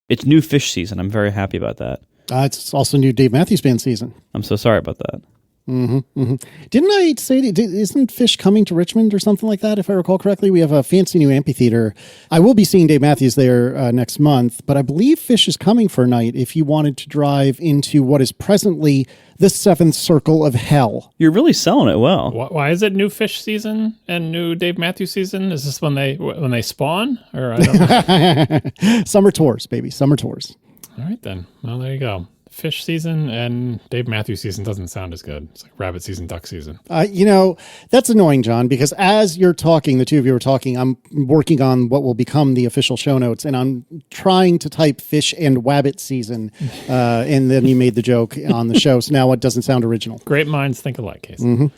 It's new Phish season. I'm very happy about that. It's also new Dave Matthews Band season. I'm so sorry about that. Didn't I say, isn't Phish coming to Richmond or something like that, if I recall correctly? We have a fancy new amphitheater. I will be seeing Dave Matthews there next month, but I believe Phish is coming for a night if you wanted to drive into what is presently the seventh circle of hell. You're really selling it well. Why is it new Phish season and new Dave Matthews season? Is this when they spawn? Or I don't know. Summer tours, baby. Summer tours. All right, then. Well, there you go. Phish season and Dave Matthews season doesn't sound as good. It's like rabbit season, duck season. That's annoying, John, because as you're talking, the two of you are talking, I'm working on what will become the official show notes, and I'm trying to type Phish and Wabbit season, and then you made the joke on the show, so now it doesn't sound original. Great minds think alike, Casey.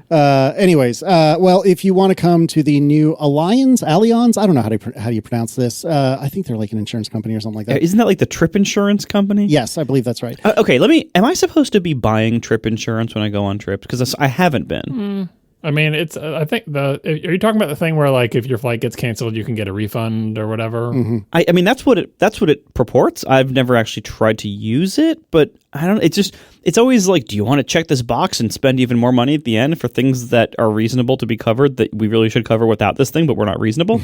Anyways, well, if you want to come to the new Allianz, I don't know how do you pronounce this. I think they're like an insurance company or something like that. Isn't that like the trip insurance company? Yes, I believe that's right. Okay, am I supposed to be buying trip insurance when I go on trips? Because I haven't been. I mean, it's. I think are you talking about the thing where like if your flight gets canceled, you can get a refund or whatever? I mean that's what it purports. I've never actually tried to use it, but I don't. It's always like, do you want to check this box and spend even more money at the end for things that are reasonable to be covered that we really should cover without this thing, but we're not reasonable?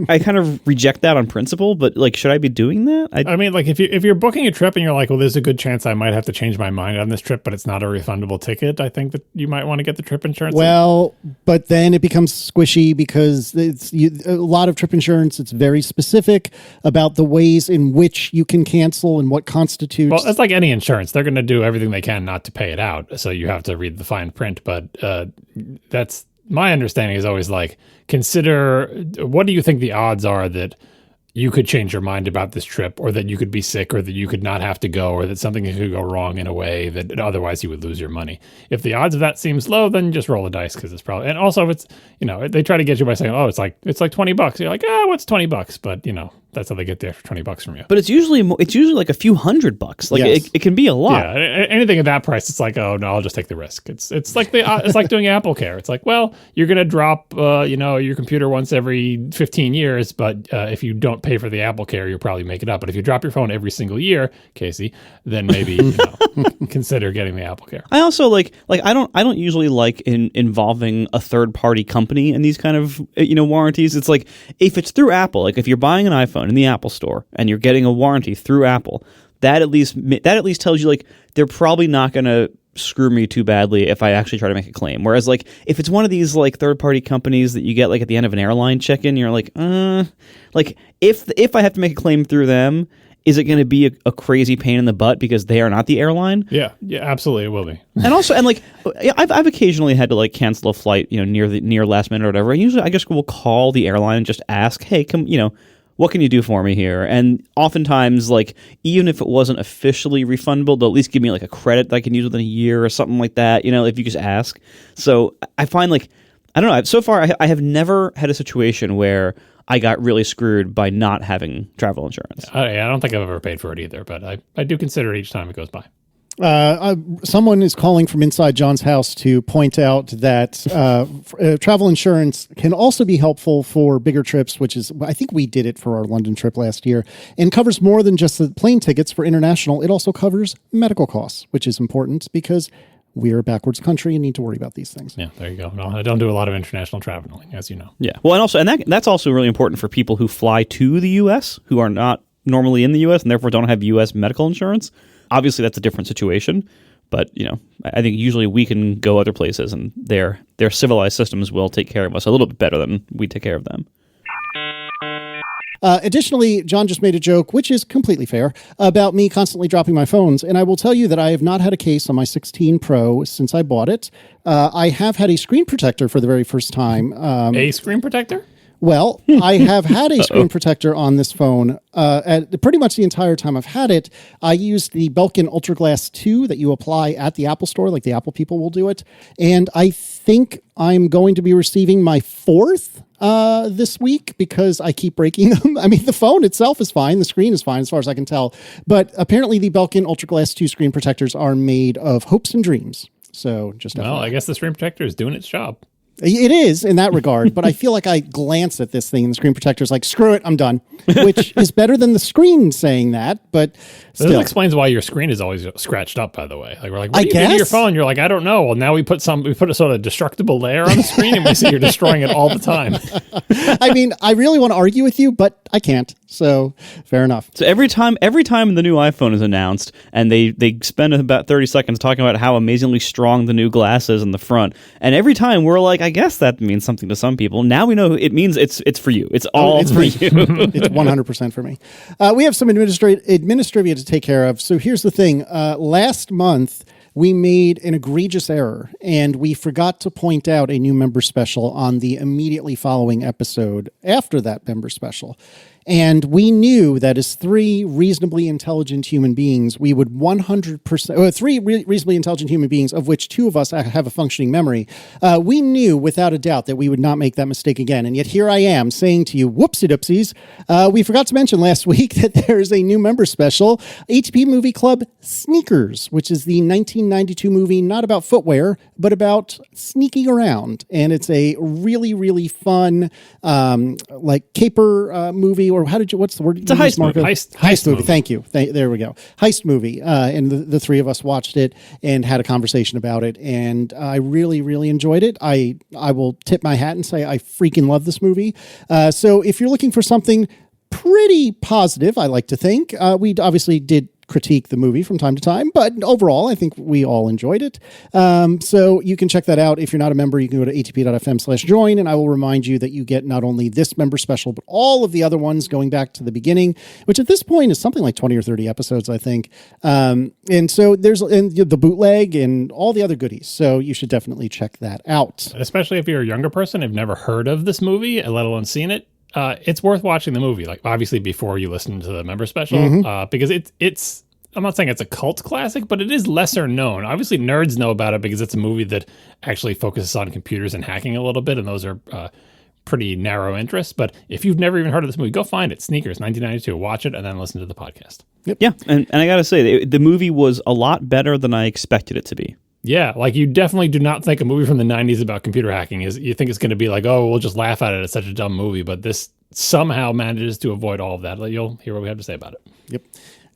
I kind of reject that on principle, but like, should I be doing that? I mean, like if you're booking a trip and you're like, well, there's a good chance I might have to change my mind on this trip, but it's not a refundable ticket, I think that you might want to get the trip insurance. Well, but then it becomes squishy because a lot of trip insurance, it's very specific about the ways in which you can cancel and what constitutes. Well, it's like any insurance. They're going to do everything they can not to pay it out. So you have to read the fine print. But that's my understanding is always like, consider what do you think the odds are that you could change your mind about this trip, or that you could be sick, or that you could not have to go, or that something could go wrong in a way that otherwise you would lose your money. If the odds of that seems low, then just roll the dice, because it's probably, and also if it's, they try to get you by saying, oh, it's like $20. You're like, what's $20? But that's how they get the extra $20 from you. But it's usually like a few $100. Like yes. it can be a lot. Yeah, anything at that price, it's like, oh no, I'll just take the risk. It's like it's like doing Apple Care. It's like, well, you're gonna drop your computer once every 15 years, but if you don't pay for the Apple Care, you'll probably make it up. But if you drop your phone every single year, Casey, then maybe consider getting the Apple Care. I also like I don't usually like involving a third party company in these kind of warranties. It's like if it's through Apple, like if you're buying an iPhone in the Apple Store and you're getting a warranty through Apple, that at least tells you like they're probably not going to screw me too badly if I actually try to make a claim. Whereas like if it's one of these like third party companies that you get like at the end of an airline check-in, you're like like if I have to make a claim through them, is it going to be a crazy pain in the butt because they are not the airline? Yeah, absolutely, it will be. and like I've occasionally had to like cancel a flight, near last minute or whatever. And usually I just will call the airline and just ask, hey, what can you do for me here? And oftentimes, like, even if it wasn't officially refundable, they'll at least give me like a credit that I can use within a year or something like that, if you just ask. So I find like, I don't know, so far I have never had a situation where I got really screwed by not having travel insurance. I don't think I've ever paid for it either, but I do consider it each time it goes by. Someone is calling from inside John's house to point out that travel insurance can also be helpful for bigger trips, which is, I think we did it for our London trip last year, and covers more than just the plane tickets for international. It also covers medical costs, which is important because we're a backwards country and need to worry about these things. Yeah, there you go. No, I don't do a lot of international traveling, as you know. Yeah. Well, and that's also really important for people who fly to the U.S. who are not normally in the U.S. and therefore don't have U.S. medical insurance. Obviously, that's a different situation, but I think usually we can go other places, and their civilized systems will take care of us a little bit better than we take care of them. Additionally, John just made a joke, which is completely fair, about me constantly dropping my phones, and I will tell you that I have not had a case on my 16 Pro since I bought it. I have had a screen protector for the very first time. A screen protector? Well, I have had a screen protector on this phone at pretty much the entire time I've had it. I used the Belkin Ultra Glass 2 that you apply at the Apple Store, like the Apple people will do it. And I think I'm going to be receiving my fourth this week because I keep breaking them. I mean, the phone itself is fine. The screen is fine as far as I can tell. But apparently the Belkin Ultra Glass 2 screen protectors are made of hopes and dreams. So just I guess the screen protector is doing its job. It is in that regard, but I feel like I glance at this thing and the screen protector is like, screw it, I'm done, which is better than the screen saying that, but still. This explains why your screen is always scratched up, by the way. Like, we're like, what do you do guess? to your phone? You're like, I don't know. Well, now we put a sort of destructible layer on the screen and we see you're destroying it all the time. I mean, I really want to argue with you, but I can't. So fair enough. So every time the new iPhone is announced and they spend about 30 seconds talking about how amazingly strong the new glass is in the front, and every time we're like, I guess that means something to some people. Now we know it means it's for you. It's all for you. It's 100% for me. We have some administrivia to take care of. So here's the thing. Last month, we made an egregious error, and we forgot to point out a new member special on the immediately following episode after that member special. And we knew that as three reasonably intelligent human beings, we would 100%, reasonably intelligent human beings, of which two of us have a functioning memory, we knew without a doubt that we would not make that mistake again. And yet here I am saying to you, whoopsie-doopsies, we forgot to mention last week that there's a new member special, ATP Movie Club Sneakers, which is the 1992 movie, not about footwear, but about sneaking around. And it's a really, really fun, like caper movie. Or what's the word? It's a heist movie. Heist movie. Thank you. There we go. Heist movie. And the three of us watched it and had a conversation about it. And I really, really enjoyed it. I will tip my hat and say I freaking love this movie. So if you're looking for something pretty positive, I like to think, we obviously did critique the movie from time to time, but overall, I think we all enjoyed it. So you can check that out. If you're not a member, you can go to atp.fm/join, and I will remind you that you get not only this member special, but all of the other ones going back to the beginning, which at this point is something like 20 or 30 episodes, I think. And so there's the bootleg and all the other goodies. So you should definitely check that out. Especially if you're a younger person, have never heard of this movie, let alone seen it. It's worth watching the movie, like obviously before you listen to the member special, because it's, I'm not saying it's a cult classic, but it is lesser known. Obviously nerds know about it because it's a movie that actually focuses on computers and hacking a little bit, and those are pretty narrow interests. But if you've never even heard of this movie, go find it. Sneakers, 1992. Watch it and then listen to the podcast. Yep. Yeah, and I gotta say, the movie was a lot better than I expected it to be. Yeah, like you definitely do not think a movie from the 90s about computer hacking you think it's going to be like, oh, we'll just laugh at it. It's such a dumb movie. But this somehow manages to avoid all of that. You'll hear what we have to say about it. Yep.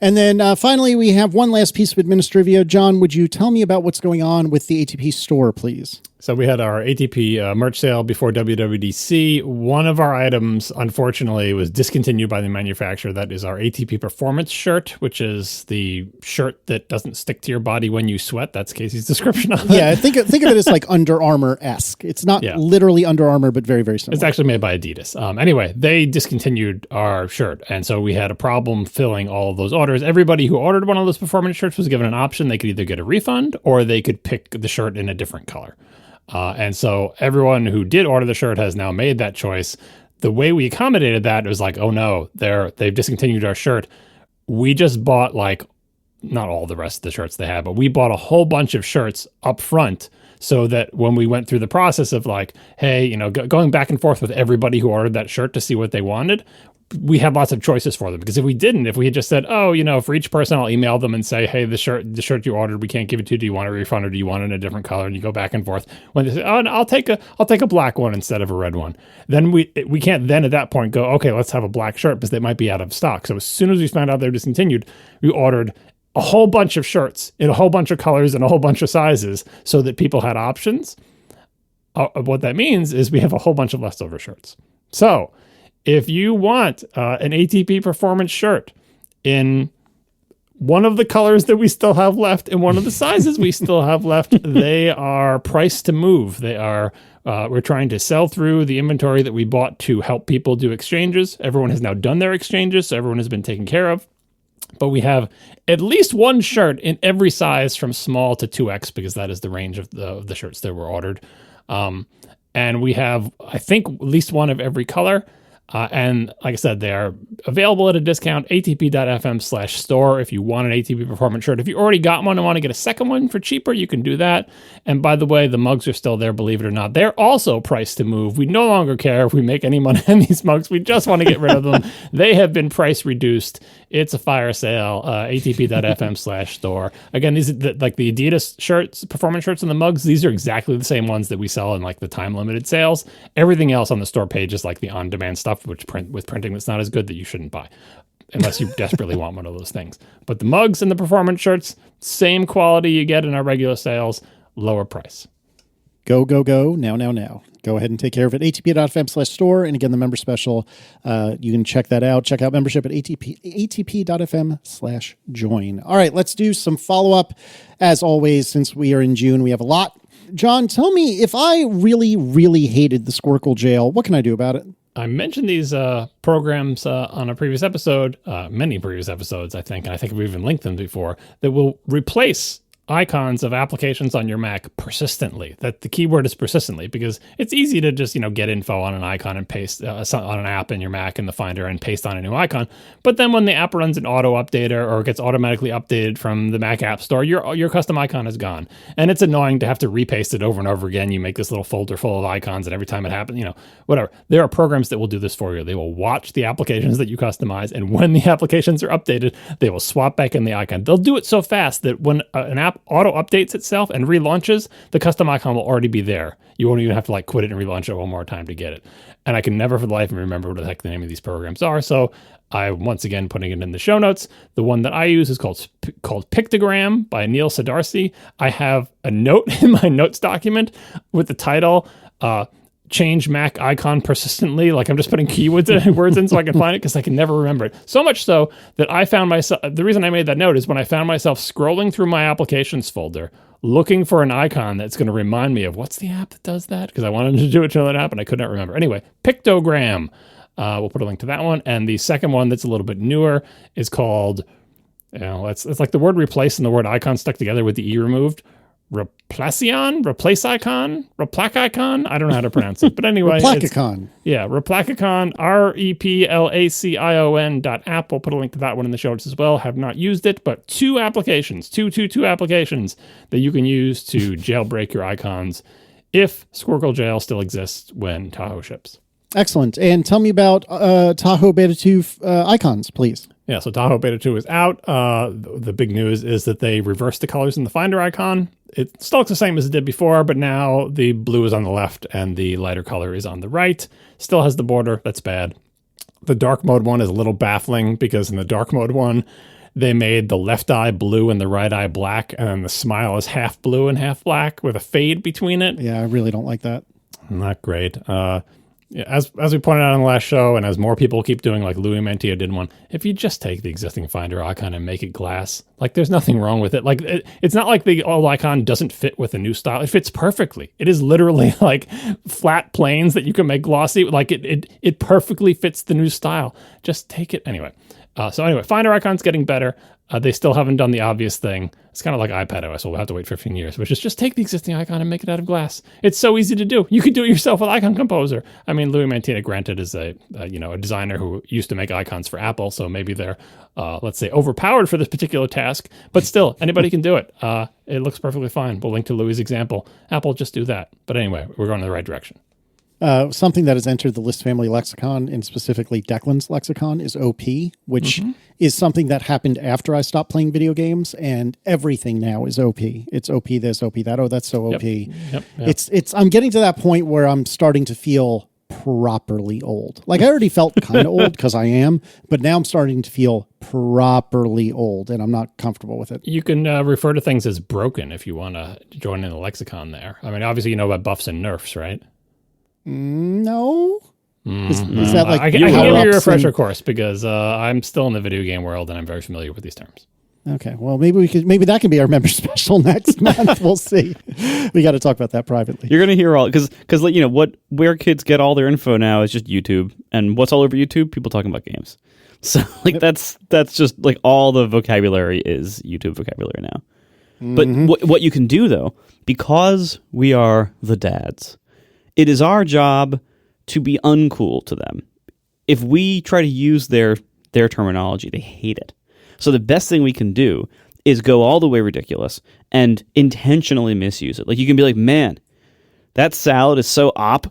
And then finally, we have one last piece of administrivia. John, would you tell me about what's going on with the ATP store, please? So we had our ATP merch sale before WWDC. One of our items, unfortunately, was discontinued by the manufacturer. That is our ATP Performance shirt, which is the shirt that doesn't stick to your body when you sweat. That's Casey's description of it. Yeah, think of it as like Under Armour-esque. It's not literally Under Armour, but very, very similar. It's actually made by Adidas. Anyway, they discontinued our shirt, and so we had a problem filling all of those orders. Everybody who ordered one of those performance shirts was given an option. They could either get a refund or they could pick the shirt in a different color. And so everyone who did order the shirt has now made that choice. The way we accommodated that was like, oh no, they've discontinued our shirt. We just bought like, not all the rest of the shirts they had, but we bought a whole bunch of shirts up front so that when we went through the process of like, hey, going back and forth with everybody who ordered that shirt to see what they wanted, we had lots of choices for them. Because if we had just said, oh, for each person, I'll email them and say, hey, the shirt you ordered, we can't give it to you. Do you want a refund or do you want it in a different color? And you go back and forth. When they say, oh, no, I'll take a black one instead of a red one. Then we can't then at that point go, okay, let's have a black shirt because they might be out of stock. So as soon as we found out they're discontinued, we ordered a whole bunch of shirts in a whole bunch of colors and a whole bunch of sizes so that people had options. What that means is we have a whole bunch of leftover shirts. So if you want an ATP Performance shirt in one of the colors that we still have left and one of the sizes we still have left, they are priced to move. They are. We're trying to sell through the inventory that we bought to help people do exchanges. Everyone has now done their exchanges, so everyone has been taken care of. But we have at least one shirt in every size from small to 2X because that is the range of the shirts that were ordered. And we have, I think, at least one of every color. And like I said, they are available at a discount, atp.fm/store if you want an ATP Performance shirt. If you already got one and want to get a second one for cheaper, you can do that. And by the way, the mugs are still there, believe it or not. They're also priced to move. We no longer care if we make any money on these mugs. We just want to get rid of them. They have been price reduced It's a fire sale. ATP.fm/store. Again, these are like the Adidas shirts, performance shirts, and the mugs. These are exactly the same ones that we sell in like the time limited sales. Everything else on the store page is like the on demand stuff, with printing that's not as good, that you shouldn't buy unless you desperately want one of those things. But the mugs and the performance shirts, same quality you get in our regular sales, lower price. Go, go, go. Now. Go ahead and take care of it. ATP.fm/store. And again, the member special, you can check that out. Check out membership at ATP.fm/join. All right, let's do some follow-up. As always, since we are in June, we have a lot. John, tell me, if I really, really hated the Squircle jail, what can I do about it? I mentioned these programs on a previous episode, many previous episodes, I think, and I think we've even linked them before, that will replace icons of applications on your Mac persistently. That the keyword is persistently, because it's easy to just, get info on an icon and paste on an app in your Mac in the Finder and paste on a new icon. But then when the app runs an auto updater or gets automatically updated from the Mac App Store, your custom icon is gone. And it's annoying to have to repaste it over and over again. You make this little folder full of icons, and every time it happens, whatever. There are programs that will do this for you. They will watch the applications that you customize, and when the applications are updated, they will swap back in the icon. They'll do it so fast that when an app auto updates itself and relaunches, the custom icon will already be there. You won't even have to quit it and relaunch it one more time to get it. And I can never for the life of me remember what the heck the name of these programs are. So I'm once again putting it in the show notes. The one that I use is called Pictogram by Neil Sadarsi. I have a note in my notes document with the title, change Mac icon persistently. I'm just putting keywords words in so I can find it, because I can never remember it. So much so that I found myself, the reason I made that note is when I found myself scrolling through my applications folder, looking for an icon that's going to remind me of what's the app that does that, because I wanted to do it to that app and I could not remember. Anyway, Pictogram. We'll put a link to that one. And the second one that's a little bit newer is called, it's like the word replace and the word icon stuck together with the E removed. Replace icon. I don't know how to pronounce it, but anyway, Replacicon. Replacicon. REPLACION.app. We'll put a link to that one in the show notes as well. Have not used it, but two applications that you can use to jailbreak your icons if Squircle Jail still exists when Tahoe ships. Excellent. And tell me about Tahoe Beta 2 icons, please. Yeah, so Tahoe Beta 2 is out. The big news is that they reversed the colors in the Finder icon. It still looks the same as it did before, but now the blue is on the left and the lighter color is on the right. Still has the border. That's bad. The dark mode one is a little baffling, because in the dark mode one, they made the left eye blue and the right eye black, and then the smile is half blue and half black with a fade between it. Yeah, I really don't like that. Not great. As we pointed out on the last show, and as more people keep doing, like Louis Mantilla did one, if you just take the existing Finder icon and make it glass, there's nothing wrong with it. It's not like the old icon doesn't fit with the new style. It fits perfectly. It is literally flat planes that you can make glossy. It perfectly fits the new style. Just take it anyway. Finder icon's getting better. They still haven't done the obvious thing. It's kind of like iPadOS. We'll have to wait 15 years, which is just take the existing icon and make it out of glass. It's so easy to do. You can do it yourself with Icon Composer. I mean, Louis Mantilla, granted, is a designer who used to make icons for Apple, so maybe they're, let's say, overpowered for this particular task. But still, anybody can do it. It looks perfectly fine. We'll link to Louis' example. Apple, just do that. But anyway, we're going in the right direction. Something that has entered the list family lexicon, and specifically Declan's lexicon, is OP, which is something that happened after I stopped playing video games, and everything now is OP. It's OP this, OP that. Oh, that's so OP. Yep. It's. I'm getting to that point where I'm starting to feel properly old. I already felt kind of old because I am, but now I'm starting to feel properly old, and I'm not comfortable with it. You can refer to things as broken if you want to join in the lexicon there. I mean, obviously you know about buffs and nerfs, right? No. Is that I can give you a refresher course, because I'm still in the video game world and I'm very familiar with these terms. Okay, well, maybe that can be our member special next month. We'll see. We got to talk about that privately. You're gonna hear all, because where kids get all their info now is just YouTube, and what's all over YouTube? People talking about games. So that's just all the vocabulary is YouTube vocabulary now. But what you can do though, because we are the dads, it is our job to be uncool to them. If we try to use their terminology, they hate it. So the best thing we can do is go all the way ridiculous and intentionally misuse it. You can be like, man, that salad is so op.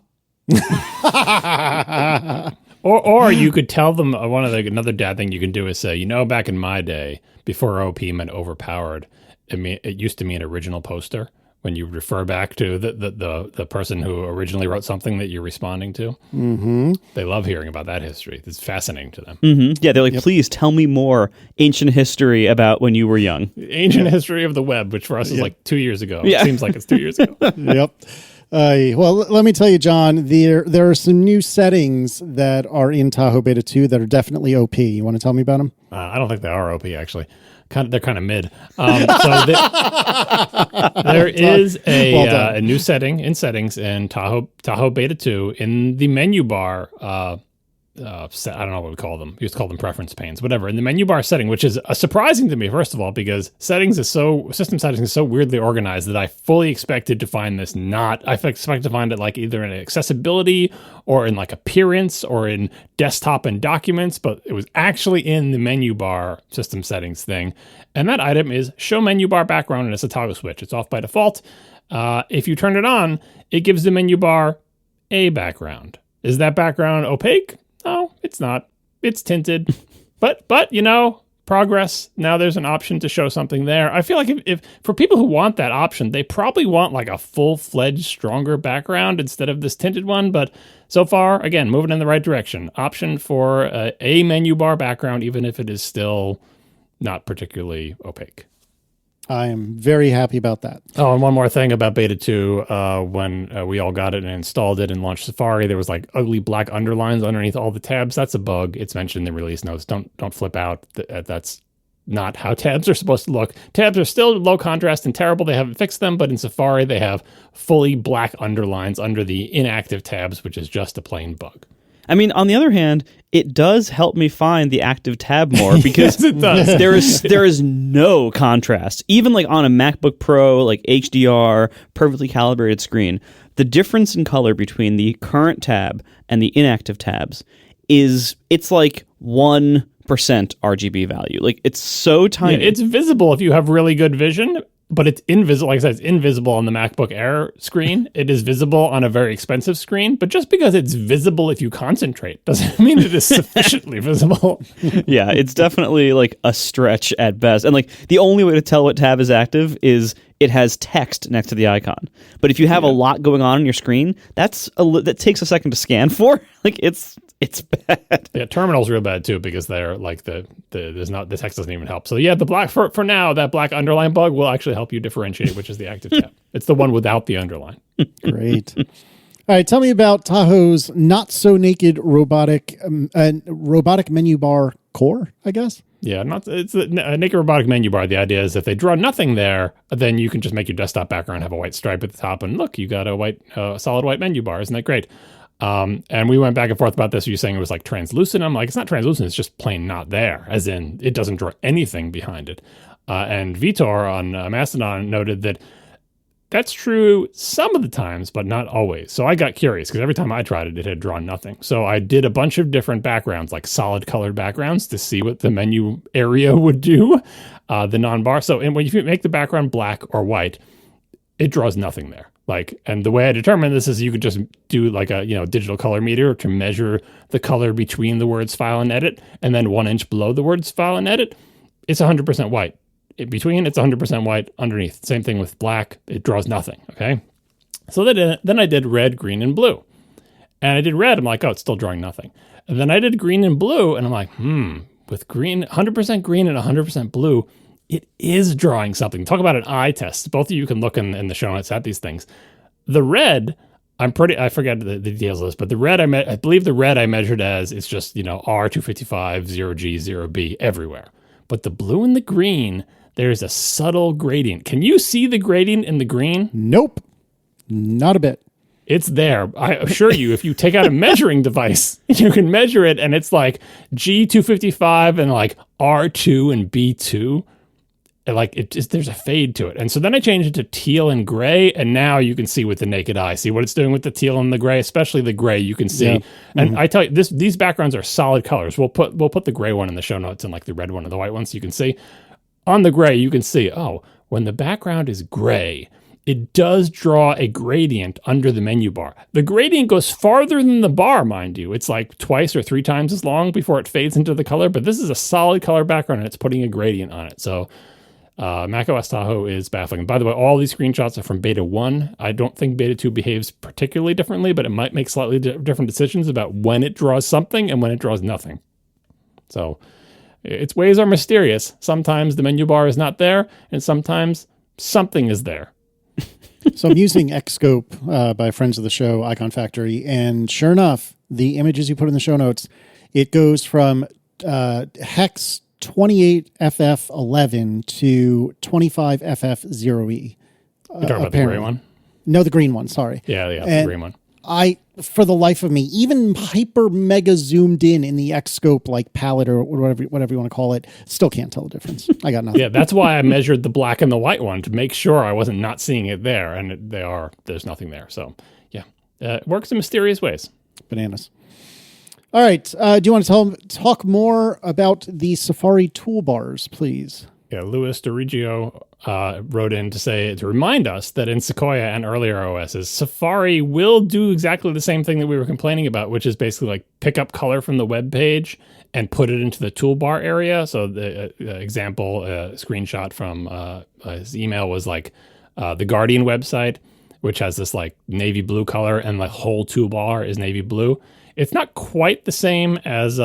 Or you could tell them another dad thing you can do is say, back in my day, before OP meant overpowered, it used to mean original poster. When you refer back to the person who originally wrote something that you're responding to. Mm-hmm. They love hearing about that history. It's fascinating to them. Mm-hmm. Yeah, they're like, please tell me more ancient history about when you were young. Ancient history of the web, which for us is like 2 years ago. Yeah. It seems like it's 2 years ago. Yep. Well, let me tell you, John, there are some new settings that are in Tahoe Beta 2 that are definitely OP. You want to tell me about them? I don't think they are OP, actually. They're kind of mid. There is a new setting in settings in Tahoe Beta 2 in the menu bar. I don't know what we call them. We used to call them preference panes, whatever. In the menu bar setting, which is surprising to me, first of all, because system settings is so weirdly organized that I fully expected to find this I expected to find it like either in accessibility or in like appearance or in desktop and documents, but it was actually in the menu bar system settings thing. And that item is show menu bar background, and it's a toggle switch. It's off by default. If you turn it on, it gives the menu bar a background. Is that background opaque? No, it's not. It's tinted. But progress. Now there's an option to show something there. I feel like if for people who want that option, they probably want like a full-fledged, stronger background instead of this tinted one. But so far, again, moving in the right direction. Option for a menu bar background, even if it is still not particularly opaque. I am very happy about that. Oh, and one more thing about Beta 2. When we all got it and installed it and launched Safari, there was like ugly black underlines underneath all the tabs. That's a bug. It's mentioned in the release notes. Don't flip out. That's not how tabs are supposed to look. Tabs are still low contrast and terrible. They haven't fixed them, but in Safari, they have fully black underlines under the inactive tabs, which is just a plain bug. I mean, on the other hand, it does help me find the active tab more because yes, it does. there is no contrast. Even like on a MacBook Pro, like HDR, perfectly calibrated screen, the difference in color between the current tab and the inactive tabs it's like 1% RGB value. Like it's so tiny. Yeah, it's visible if you have really good vision. But it's invisible. Like I said, it's invisible on the MacBook Air screen. It is visible on a very expensive screen. But just because it's visible if you concentrate doesn't mean it is sufficiently visible. Yeah, it's definitely like a stretch at best. And like the only way to tell what tab is active is it has text next to the icon. But if you have a lot going on your screen, that takes a second to scan for. Like it's bad. Yeah, terminal's real bad too because they're like the text doesn't even help. So yeah, the black for now, that black underline bug will actually help you differentiate which is the active tab. It's the one without the underline. Great. All right, tell me about Tahoe's not so naked robotic menu bar core, I guess. Yeah, it's a naked robotic menu bar. The idea is if they draw nothing there, then you can just make your desktop background have a white stripe at the top, and look, you got a solid white menu bar. Isn't that great? And we went back and forth about this. You're saying it was like translucent. I'm like, it's not translucent. It's just plain not there, as in it doesn't draw anything behind it. And Vitor on Mastodon noted that that's true some of the times, but not always. So I got curious because every time I tried it, it had drawn nothing. So I did a bunch of different backgrounds, like solid colored backgrounds, to see what the menu area would do, the non-bar. So and when you make the background black or white, it draws nothing there. And the way I determined this is you could just do like a digital color meter to measure the color between the words file and edit, and then 1 inch below the words file and edit, it's 100% white. Between, it's 100% white. Underneath, same thing with black. It draws nothing, okay? So then I did red, green, and blue. And I did red, I'm like, oh, it's still drawing nothing. And then I did green and blue, and I'm like, with green, 100% green and 100% blue, it is drawing something. Talk about an eye test. Both of you can look in the show notes at these things. The red, I forget the details of this, but the red, I believe the red I measured as, it's just, R255, 0G, 0B everywhere. But the blue and the green, there's a subtle gradient. Can you see the gradient in the green? Nope. Not a bit. It's there. I assure you, if you take out a measuring device, you can measure it, and it's like G255 and like R2 and B2. There's a fade to it. And so then I changed it to teal and gray, and now you can see with the naked eye. See what it's doing with the teal and the gray, especially the gray you can see. Yeah. And I tell you, these backgrounds are solid colors. We'll put the gray one in the show notes and like the red one and the white one so you can see. On the gray, you can see, when the background is gray, it does draw a gradient under the menu bar. The gradient goes farther than the bar, mind you. It's like twice or 3 times as long before it fades into the color, but this is a solid color background and it's putting a gradient on it. So macOS Tahoe is baffling. By the way, all these screenshots are from Beta 1. I don't think Beta 2 behaves particularly differently, but it might make slightly different decisions about when it draws something and when it draws nothing. So its ways are mysterious. Sometimes the menu bar is not there, and sometimes something is there. So I'm using Xscope by friends of the show, Icon Factory, and sure enough, the images you put in the show notes, it goes from hex 28FF11 to 25FF0E. You're talking about the gray one? No, the green one, sorry. Yeah, the green one. I, for the life of me, even hyper mega zoomed in the Xscope like palette or whatever you want to call it, still can't tell the difference. I got nothing. Yeah, that's why I measured the black and the white one to make sure I wasn't not seeing it there, and there's nothing there. So yeah, it works in mysterious ways. Bananas. All right, do you want to talk more about the Safari toolbars, please? Yeah, Louis DiRigio wrote in to remind us that in Sequoia and earlier OSs, Safari will do exactly the same thing that we were complaining about, which is basically like pick up color from the web page and put it into the toolbar area. So the example screenshot from his email was like the Guardian website, which has this like navy blue color and the whole toolbar is navy blue. It's not quite the same as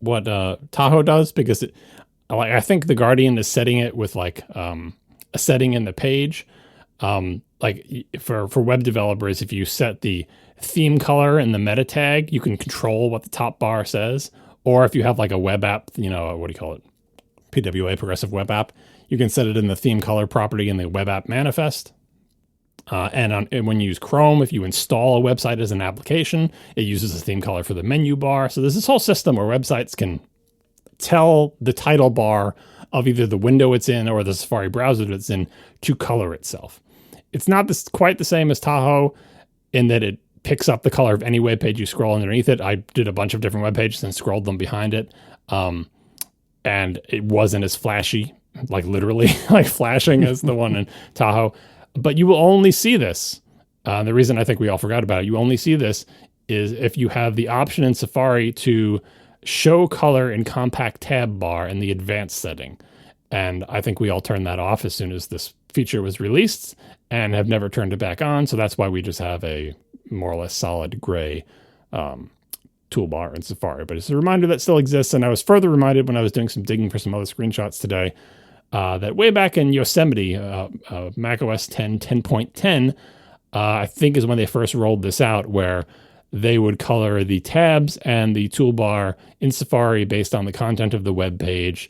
what Tahoe does because I think the Guardian is setting it with like a setting in the page. Like for web developers, if you set the theme color and the meta tag, you can control what the top bar says. Or if you have like a web app, what do you call it? PWA, progressive web app, you can set it in the theme color property in the web app manifest. And when you use Chrome, if you install a website as an application, it uses the theme color for the menu bar. So there's this whole system where websites can tell the title bar of either the window it's in or the Safari browser that it's in to color itself. It's not quite the same as Tahoe in that it picks up the color of any web page you scroll underneath it. I did a bunch of different web pages and scrolled them behind it. And it wasn't as flashy, like literally like flashing as the one in Tahoe. But you will only see this. The reason I think we all forgot about it, you only see this is if you have the option in Safari to show color in compact tab bar in the advanced setting. And I think we all turned that off as soon as this feature was released and have never turned it back on. So that's why we just have a more or less solid gray toolbar in Safari. But it's a reminder that still exists. And I was further reminded when I was doing some digging for some other screenshots today that way back in Yosemite, macOS 10.10, I think is when they first rolled this out, where they would color the tabs and the toolbar in Safari based on the content of the web page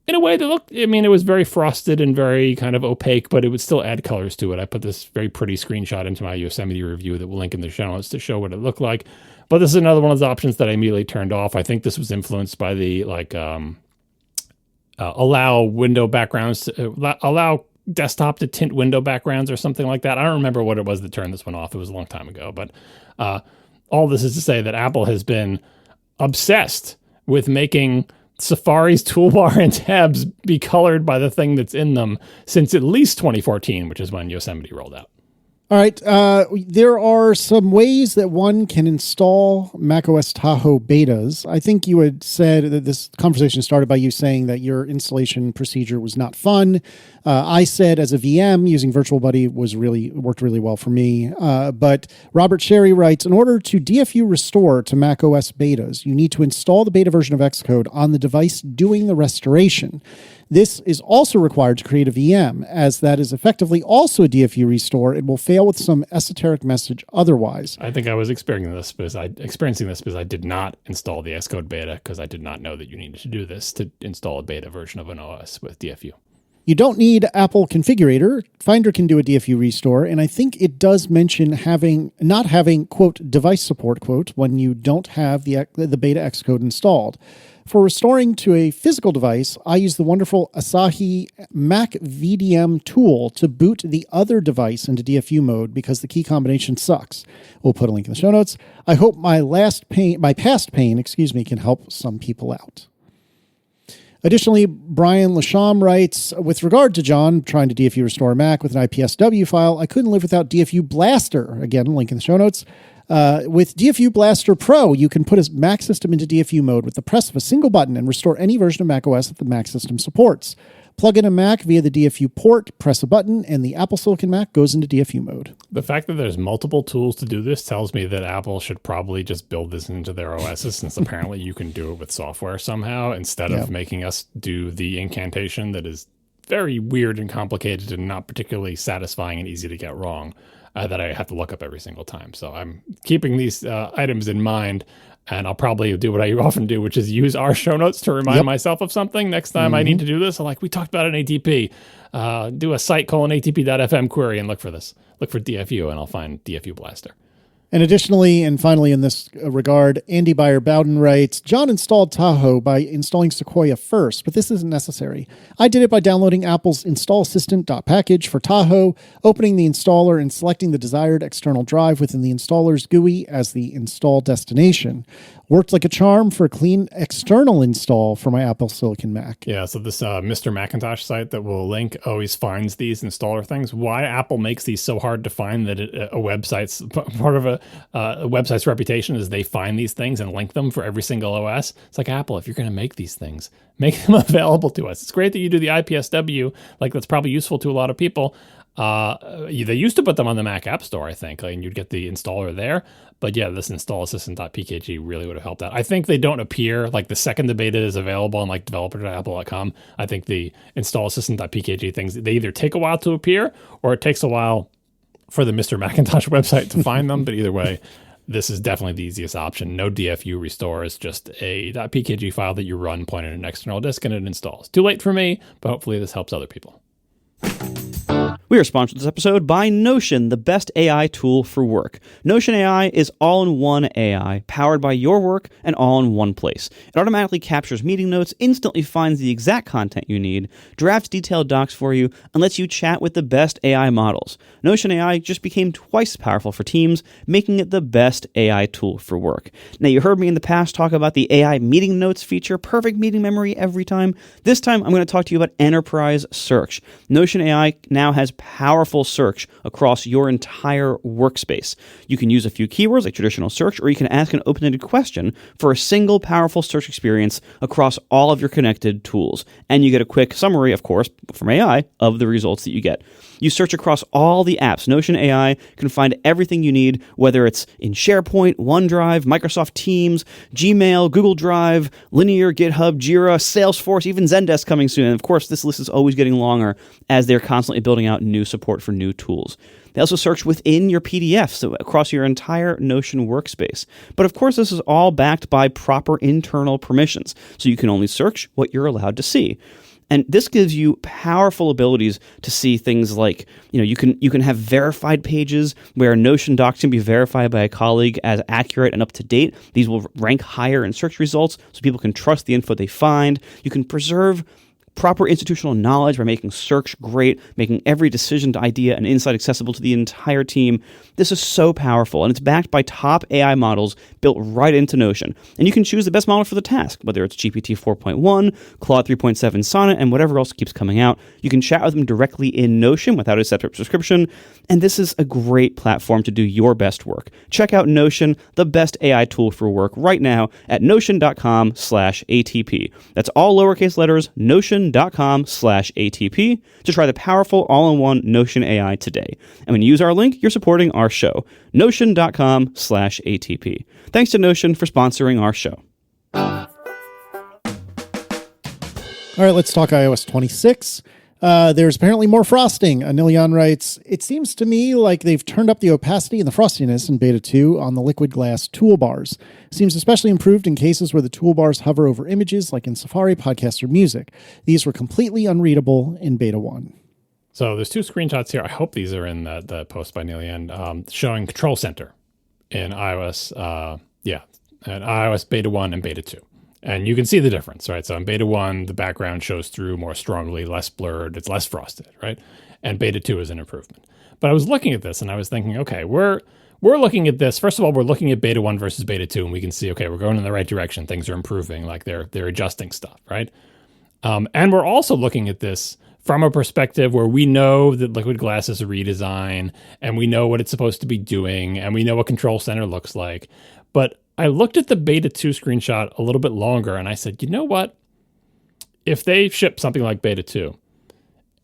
in a way that looked, it was very frosted and very kind of opaque, but it would still add colors to it. I put this very pretty screenshot into my Yosemite review that we'll link in the show notes to show what it looked like. But this is another one of those options that I immediately turned off. I think this was influenced by the allow window backgrounds, allow desktop to tint window backgrounds or something like that. I don't remember what it was that turned this one off. It was a long time ago. But all this is to say that Apple has been obsessed with making Safari's toolbar and tabs be colored by the thing that's in them since at least 2014, which is when Yosemite rolled out. All right. There are some ways that one can install macOS Tahoe betas. I think you had said that this conversation started by you saying that your installation procedure was not fun. I said as a VM using Virtual Buddy worked really well for me. But Robert Sherry writes, in order to DFU restore to macOS betas, you need to install the beta version of Xcode on the device doing the restoration. This is also required to create a VM, as that is effectively also a DFU restore. It will fail with some esoteric message otherwise. I think I was experiencing this because I did not install the Xcode beta because I did not know that you needed to do this to install a beta version of an OS with DFU. You don't need Apple Configurator. Finder can do a DFU restore, and I think it does mention not having, quote, device support, quote, when you don't have the beta Xcode installed. For restoring to a physical device, I use the wonderful Asahi Mac VDM tool to boot the other device into DFU mode because the key combination sucks. We'll put a link in the show notes. I hope my past pain, can help some people out. Additionally, Brian Lasham writes, with regard to John trying to DFU restore a Mac with an IPSW file, I couldn't live without DFU Blaster. Again, link in the show notes. With DFU Blaster Pro, you can put a Mac system into DFU mode with the press of a single button and restore any version of macOS that the Mac system supports. Plug in a Mac via the DFU port, press a button, and the Apple Silicon Mac goes into DFU mode. The fact that there's multiple tools to do this tells me that Apple should probably just build this into their OSs, since apparently you can do it with software somehow, instead of making us do the incantation that is very weird and complicated and not particularly satisfying and easy to get wrong, that I have to look up every single time. So I'm keeping these items in mind. And I'll probably do what I often do, which is use our show notes to remind myself of something. Next time I need to do this, I'm like, we talked about an ATP. Do a site:/ATP.fm query and look for this. Look for DFU, and I'll find DFU Blaster. And additionally, and finally in this regard, Andy Bowden writes, John installed Tahoe by installing Sequoia first, but this isn't necessary. I did it by downloading Apple's install assistant.package for Tahoe, opening the installer and selecting the desired external drive within the installer's GUI as the install destination. Worked like a charm for a clean external install for my Apple Silicon Mac. Yeah, so this Mr. Macintosh site that we'll link always finds these installer things. Why Apple makes these so hard to find that a website's part of a website's reputation is they find these things and link them for every single OS. It's like, Apple, if you're going to make these things, make them available to us. It's great that you do the IPSW, like that's probably useful to a lot of people. They used to put them on the Mac App Store, I think, and you'd get the installer there. But yeah, this install assistant.pkg really would have helped out. I think they don't appear, like the second the beta is available on like developer.apple.com, I think the install assistant.pkg things, they either take a while to appear or it takes a while for the Mr. Macintosh website to find them. But either way, this is definitely the easiest option. No DFU restore. It's just a .pkg file that you run, point at an external disk, and it installs. Too late for me, but hopefully this helps other people. We are sponsored this episode by Notion, the best AI tool for work. Notion AI is all-in-one AI, powered by your work and all in one place. It automatically captures meeting notes, instantly finds the exact content you need, drafts detailed docs for you, and lets you chat with the best AI models. Notion AI just became twice as powerful for teams, making it the best AI tool for work. Now, you heard me in the past talk about the AI meeting notes feature, perfect meeting memory every time. This time, I'm going to talk to you about enterprise search. Notion AI now has powerful search across your entire workspace. You can use a few keywords like traditional search, or you can ask an open-ended question for a single powerful search experience across all of your connected tools. And you get a quick summary, of course, from AI of the results that you get. You search across all the apps. Notion AI can find everything you need, whether it's in SharePoint, OneDrive, Microsoft Teams, Gmail, Google Drive, Linear, GitHub, Jira, Salesforce, even Zendesk coming soon. And of course, this list is always getting longer as they're constantly building out new support for new tools. They also search within your PDFs, so across your entire Notion workspace. But of course, this is all backed by proper internal permissions, so you can only search what you're allowed to see. And this gives you powerful abilities to see things like, you can have verified pages where Notion docs can be verified by a colleague as accurate and up to date. These will rank higher in search results so people can trust the info they find. You can preserve proper institutional knowledge by making search great, making every decision to idea and insight accessible to the entire team. This is so powerful, and it's backed by top AI models built right into Notion. And you can choose the best model for the task, whether it's GPT 4.1, Claude 3.7 Sonnet, and whatever else keeps coming out. You can chat with them directly in Notion without a separate subscription, and this is a great platform to do your best work. Check out Notion, the best AI tool for work, right now at notion.com/ATP. That's all lowercase letters, notion.com/ATP, to try the powerful all-in-one Notion AI today. And when you use our link, you're supporting our show, notion.com/ATP. Thanks to Notion for sponsoring our show. All right, let's talk iOS 26. There's apparently more frosting. Anilian writes, it seems to me like they've turned up the opacity and the frostiness in Beta 2 on the liquid glass toolbars. Seems especially improved in cases where the toolbars hover over images like in Safari, Podcast, or Music. These were completely unreadable in Beta 1. So there's two screenshots here. I hope these are in the post by Nilian, showing Control Center in iOS, and iOS Beta 1 and Beta 2. And you can see the difference, right? So in Beta 1, the background shows through more strongly, less blurred, it's less frosted, right? And Beta 2 is an improvement. But I was looking at this and I was thinking, okay, we're looking at this. First of all, we're looking at Beta 1 versus Beta 2, and we can see, okay, we're going in the right direction. Things are improving, like they're adjusting stuff, right? And we're also looking at this from a perspective where we know that liquid glass is a redesign, and we know what it's supposed to be doing, and we know what Control Center looks like. But I looked at the Beta 2 screenshot a little bit longer, and I said, you know what? If they ship something like Beta 2,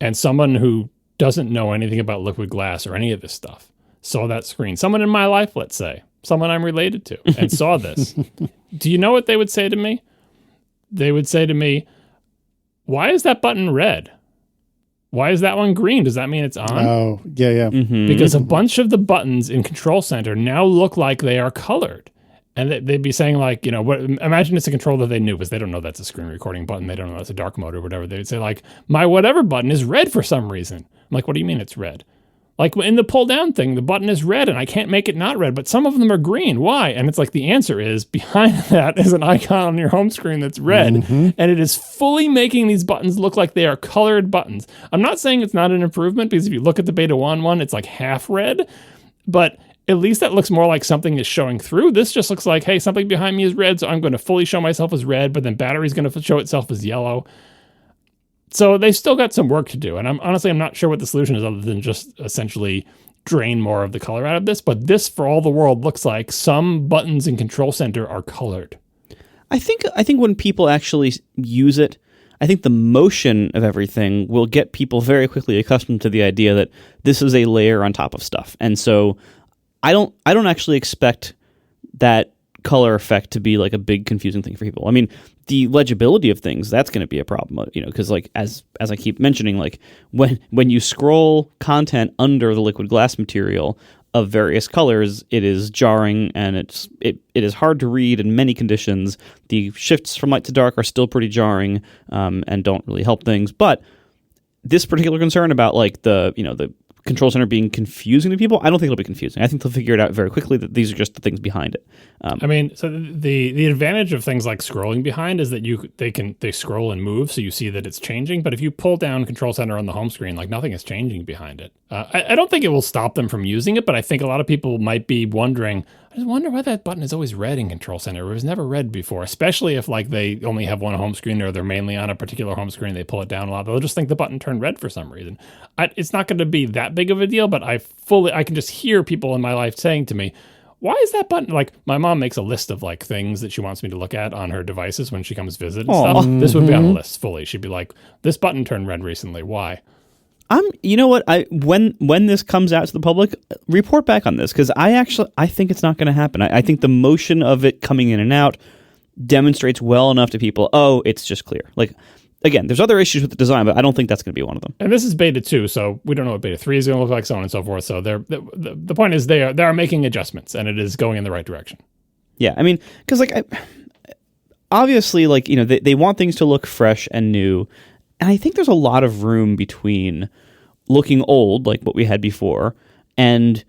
and someone who doesn't know anything about liquid glass or any of this stuff saw that screen, someone in my life, let's say, someone I'm related to, and saw this, do you know what they would say to me? They would say to me, why is that button red? Why is that one green? Does that mean it's on? Oh, yeah. Mm-hmm. Because a bunch of the buttons in Control Center now look like they are colored. And they'd be saying like, imagine it's a controller they knew, because they don't know that's a screen recording button. They don't know that's a dark mode or whatever. They'd say like, my whatever button is red for some reason. I'm like, what do you mean it's red? Like in the pull down thing, the button is red and I can't make it not red, but some of them are green. Why? And it's like, the answer is behind that is an icon on your home screen that's red. Mm-hmm. And it is fully making these buttons look like they are colored buttons. I'm not saying it's not an improvement, because if you look at the Beta 1 one, it's like half red, but at least that looks more like something is showing through. This just looks like, hey, something behind me is red, so I'm going to fully show myself as red, but then battery's going to show itself as yellow. So they've still got some work to do. And I'm not sure what the solution is other than just essentially drain more of the color out of this. But this, for all the world, looks like some buttons in Control Center are colored. I think when people actually use it, I think the motion of everything will get people very quickly accustomed to the idea that this is a layer on top of stuff. And so I don't actually expect that color effect to be like a big confusing thing for people. I mean, the legibility of things, that's going to be a problem, because like as I keep mentioning, like when you scroll content under the liquid glass material of various colors, it is jarring and it is hard to read in many conditions. The shifts from light to dark are still pretty jarring and don't really help things. But this particular concern about like the Control Center being confusing to people, I don't think it'll be confusing. I think they'll figure it out very quickly that these are just the things behind it. So the advantage of things like scrolling behind is that they scroll and move, so you see that it's changing. But if you pull down Control Center on the home screen, like nothing is changing behind it. I don't think it will stop them from using it, but I think a lot of people might be wondering, I just wonder why that button is always red in Control Center. It was never red before, especially if like they only have one home screen or they're mainly on a particular home screen. They pull it down a lot. They'll just think the button turned red for some reason. It's not going to be that big of a deal, but I can just hear people in my life saying to me, why is that button? Like my mom makes a list of like things that she wants me to look at on her devices when she comes visit and stuff. This would be on the list fully. She'd be like, this button turned red recently. Why? You know what? When this comes out to the public, report back on this, because I think it's not going to happen. I think the motion of it coming in and out demonstrates well enough to people. Oh, it's just clear. Like again, there's other issues with the design, but I don't think that's going to be one of them. And this is Beta 2, so we don't know what Beta 3 is going to look like, so on and so forth. So the point is they are making adjustments, and it is going in the right direction. Yeah, I mean, because like obviously, like they want things to look fresh and new. And I think there's a lot of room between looking old, like what we had before, and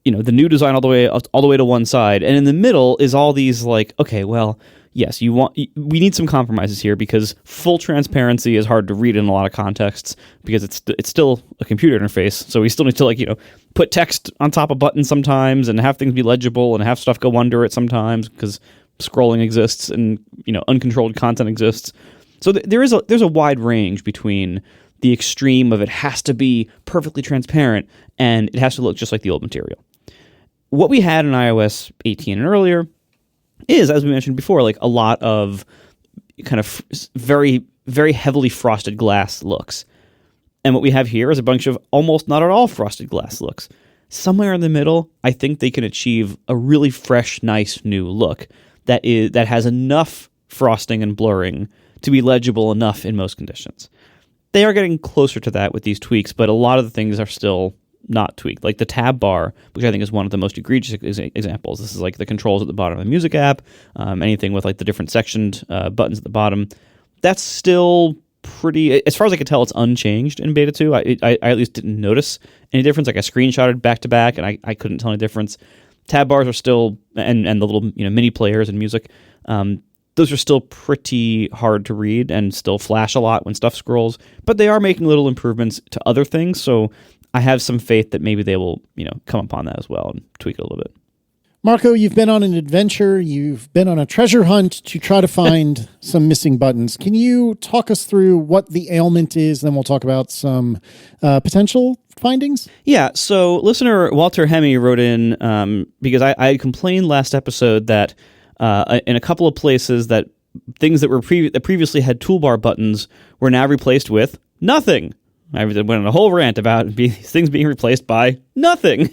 the new design all the way to one side, and in the middle is all these like, okay, well, yes, we need some compromises here, because full transparency is hard to read in a lot of contexts because it's still a computer interface, so we still need to like put text on top of buttons sometimes and have things be legible and have stuff go under it sometimes because scrolling exists and uncontrolled content exists. So there's a wide range between the extreme of it has to be perfectly transparent and it has to look just like the old material. What we had in iOS 18 and earlier is, as we mentioned before, like a lot of kind of very, very heavily frosted glass looks. And what we have here is a bunch of almost not at all frosted glass looks. Somewhere in the middle, I think they can achieve a really fresh, nice new look that has enough frosting and blurring to be legible enough in most conditions. They are getting closer to that with these tweaks, but a lot of the things are still not tweaked. Like the tab bar, which I think is one of the most egregious examples. This is like the controls at the bottom of the music app, anything with like the different sectioned buttons at the bottom. That's still pretty, as far as I could tell, it's unchanged in Beta 2. I at least didn't notice any difference. Like I screenshotted back to back and I couldn't tell any difference. Tab bars are still, and the little mini players in music, those are still pretty hard to read and still flash a lot when stuff scrolls, but they are making little improvements to other things, so I have some faith that maybe they will, come upon that as well and tweak it a little bit. Marco, you've been on an adventure. You've been on a treasure hunt to try to find some missing buttons. Can you talk us through what the ailment is? Then we'll talk about some potential findings. Yeah, so listener Walter Hemme wrote in because I complained last episode that in a couple of places that things that were that previously had toolbar buttons were now replaced with nothing. I went on a whole rant about these things being replaced by nothing.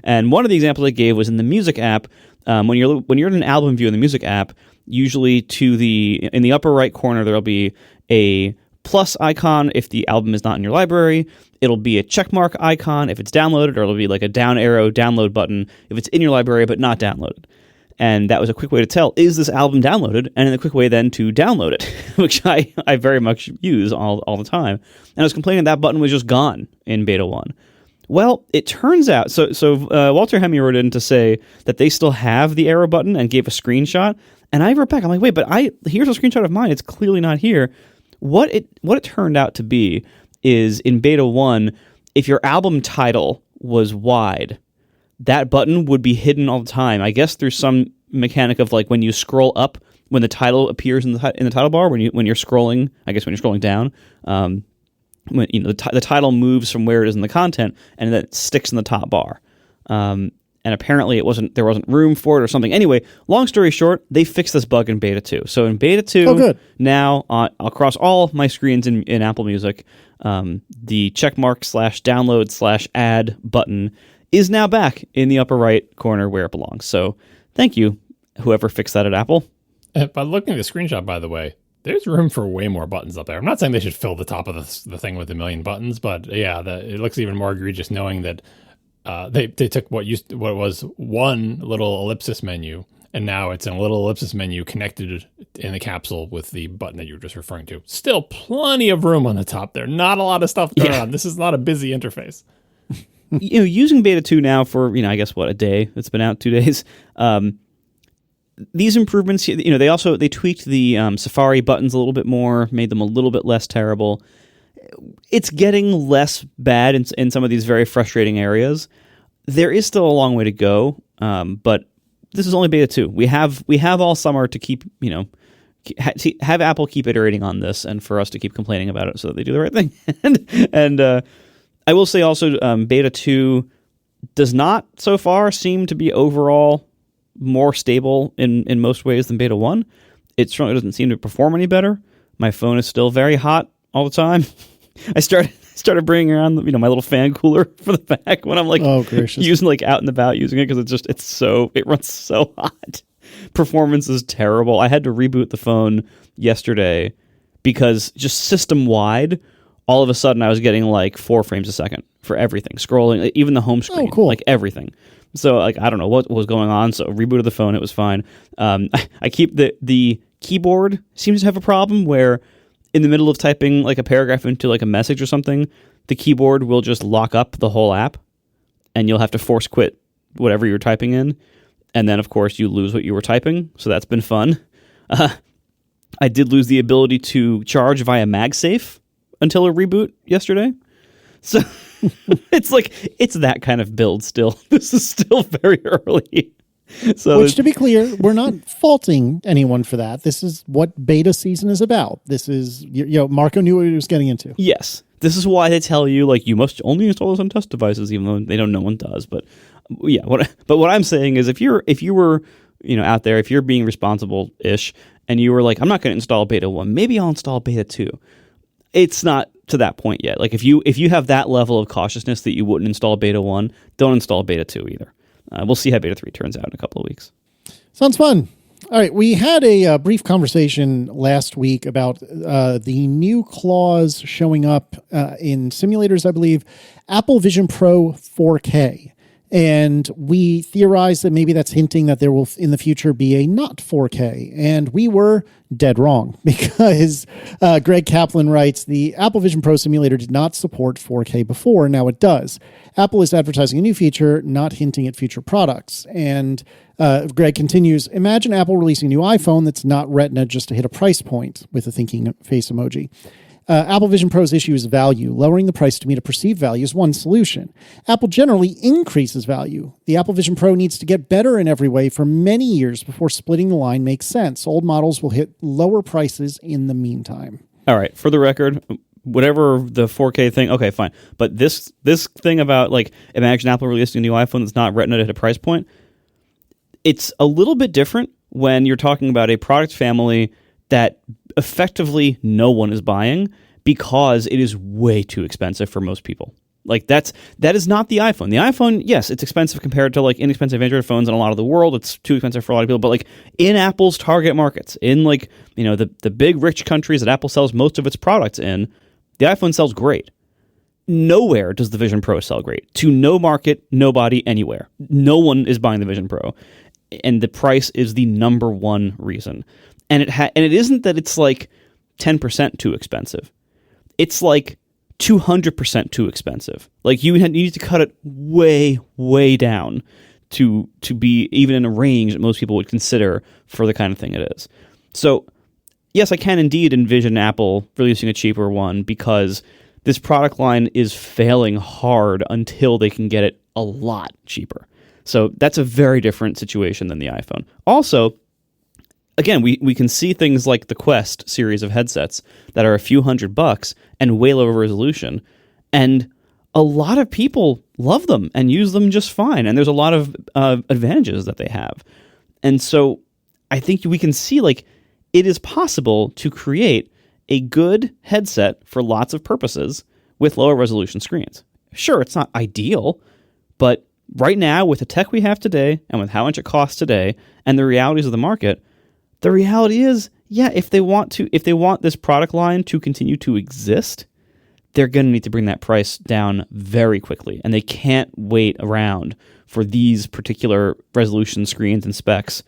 And one of the examples I gave was in the music app. When you're in an album view in the music app, usually in the upper right corner there'll be a plus icon if the album is not in your library. It'll be a checkmark icon if it's downloaded, or it'll be like a down arrow download button if it's in your library but not downloaded. And that was a quick way to tell, is this album downloaded? And a quick way then to download it, which I very much use all the time. And I was complaining that button was just gone in Beta 1. Well, it turns out, so Walter Hemme wrote in to say that they still have the arrow button and gave a screenshot. And I wrote back, I'm like, wait, but here's a screenshot of mine. It's clearly not here. What it turned out to be is in Beta 1, if your album title was wide, that button would be hidden all the time. I guess through some mechanic of like when you scroll up, when the title appears in the title bar, when you're scrolling, I guess when you're scrolling down, when the title moves from where it is in the content, and then it sticks in the top bar. And apparently there wasn't room for it or something. Anyway, long story short, they fixed this bug in Beta 2. So in Beta 2, now across all my screens in Apple Music, the checkmark/download/add button is now back in the upper right corner where it belongs. So thank you, whoever fixed that at Apple. By looking at the screenshot, by the way, there's room for way more buttons up there. I'm not saying they should fill the top of the thing with a million buttons, but yeah, it looks even more egregious knowing that they took what was one little ellipsis menu, and now it's in a little ellipsis menu connected in the capsule with the button that you were just referring to. Still plenty of room on the top there. Not a lot of stuff going on. This is not a busy interface. Using Beta 2 now for, I guess a day. It's been out 2 days. These improvements, they tweaked the Safari buttons a little bit more, made them a little bit less terrible. It's getting less bad in some of these very frustrating areas. There is still a long way to go, but this is only Beta 2. We have all summer to keep, have Apple keep iterating on this, and for us to keep complaining about it so that they do the right thing. and I will say also, Beta 2 does not so far seem to be overall more stable in most ways than Beta 1. It certainly doesn't seem to perform any better. My phone is still very hot all the time. I started bringing around my little fan cooler for the back when I'm using out and about using it, because it runs so hot. Performance is terrible. I had to reboot the phone yesterday because just system wide, all of a sudden I was getting 4 frames a second for everything, scrolling, even the home screen, everything. So I don't know what was going on. So rebooted the phone, it was fine. I keep the keyboard seems to have a problem where in the middle of typing a paragraph into a message or something, the keyboard will just lock up the whole app, and you'll have to force quit whatever you're typing in, and then of course you lose what you were typing. So that's been fun. I did lose the ability to charge via MagSafe until a reboot yesterday. So it's that kind of build still. This is still very early. So which, to be clear, we're not faulting anyone for that. This is what beta season is about. This is, Marco knew what he was getting into. Yes. This is why they tell you, you must only install this on test devices, even though they don't, no one does. But yeah, what I'm saying is if you were, out there, if you're being responsible-ish, and you were like, I'm not going to install Beta 1, maybe I'll install Beta 2. It's not to that point yet. If you have that level of cautiousness that you wouldn't install Beta 1, don't install Beta 2 either. We'll see how Beta 3 turns out in a couple of weeks. Sounds fun. All right, we had a brief conversation last week about the new clause showing up in simulators, I believe, Apple Vision Pro 4K. And we theorized that maybe that's hinting that there will, in the future, be a not 4K. And we were dead wrong, because Greg Kaplan writes, the Apple Vision Pro simulator did not support 4K before. Now it does. Apple is advertising a new feature, not hinting at future products. And Greg continues, imagine Apple releasing a new iPhone that's not Retina just to hit a price point, with a thinking face emoji. Apple Vision Pro's issue is value. Lowering the price to meet a perceived value is one solution. Apple generally increases value. The Apple Vision Pro needs to get better in every way for many years before splitting the line makes sense. Old models will hit lower prices in the meantime. All right, for the record, whatever the 4K thing, okay, fine. But this thing about, like, imagine Apple releasing a new iPhone that's not Retina at a price point, it's a little bit different when you're talking about a product family that effectively no one is buying because it is way too expensive for most people. Like, that is not the iPhone. The iPhone, yes, it's expensive compared to, like, inexpensive Android phones in a lot of the world. It's too expensive for a lot of people. But, like, in Apple's target markets, in, like, you know, the big rich countries that Apple sells most of its products in, the iPhone sells great. Nowhere does the Vision Pro sell great. To no market, nobody, anywhere. No one is buying the Vision Pro. And the price is the number one reason. And it isn't that it's like 10% too expensive. It's like 200% too expensive. Like you need to cut it way, way down to be even in a range that most people would consider for the kind of thing it is. So, yes, I can indeed envision Apple releasing a cheaper one because this product line is failing hard until they can get it a lot cheaper. So that's a very different situation than the iPhone. Also, again, we can see things like the Quest series of headsets that are a few $100 and way lower resolution, and a lot of people love them and use them just fine, and there's a lot of advantages that they have. And so I think we can see, like, it is possible to create a good headset for lots of purposes with lower resolution screens. Sure, it's not ideal, but right now, with the tech we have today and with how much it costs today and the realities of the market, the reality is, yeah, if they want this product line to continue to exist, they're going to need to bring that price down very quickly. And they can't wait around for these particular resolution screens and specs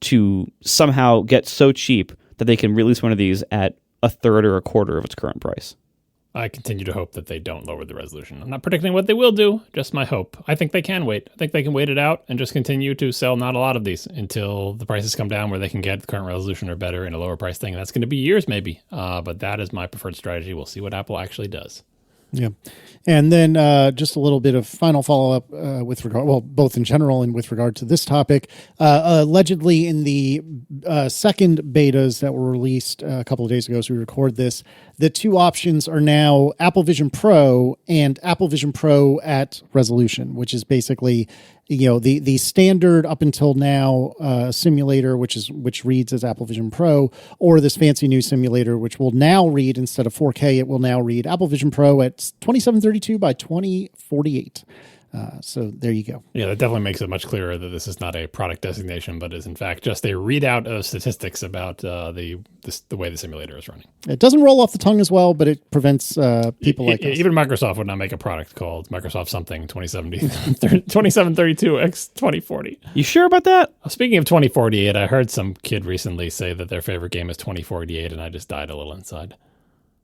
to somehow get so cheap that they can release one of these at a third or a quarter of its current price. I continue to hope that they don't lower the resolution. I'm not predicting what they will do, just my hope. I think they can wait. I think they can wait it out and just continue to sell not a lot of these until the prices come down where they can get the current resolution or better in a lower price thing. That's going to be years maybe, but that is my preferred strategy. We'll see what Apple actually does. Yeah. And then just a little bit of final follow-up with regard, well, both in general and with regard to this topic. Allegedly in the second betas that were released a couple of days ago as we record this, the two options are now Apple Vision Pro and Apple Vision Pro at resolution, which is basically, you know, the standard up until now simulator, which reads as Apple Vision Pro, or this fancy new simulator, which will now read, instead of 4K, it will now read Apple Vision Pro at 2732 by 2048. So there you go. Yeah, that definitely makes it much clearer that this is not a product designation, but is in fact just a readout of statistics about the way the simulator is running. It doesn't roll off the tongue as well, but it prevents people like us. Even Microsoft would not make a product called Microsoft something 2732 x 2040. You sure about that? Speaking of 2048, I heard some kid recently say that their favorite game is 2048, and I just died a little inside.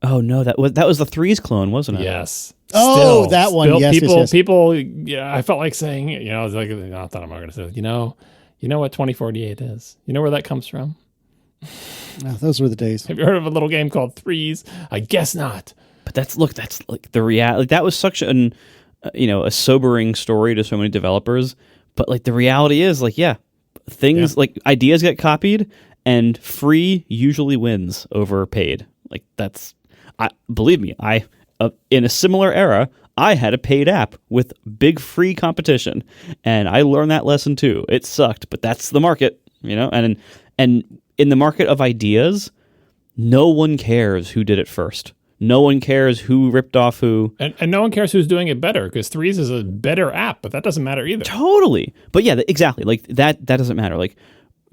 Oh no, that was the Threes clone, wasn't it? Yes. Oh, that one. Yes, people. Yeah, I felt like saying, you know, like, I thought I'm not going to say, you know what 2048 is. You know where that comes from? Oh, those were the days. Have you heard of a little game called Threes? I guess not. But that's like the reality. Like, that was such a sobering story to so many developers. But like the reality is, like, yeah, things like ideas get copied, and free usually wins over paid. Like believe me, in a similar era, I had a paid app with big free competition, and I learned that lesson too. It sucked, but that's the market, you know. And in the market of ideas, no one cares who did it first. No one cares who ripped off who. And no one cares who's doing it better, because Threes is a better app, but that doesn't matter either. Totally. But yeah, exactly. Like that doesn't matter. Like,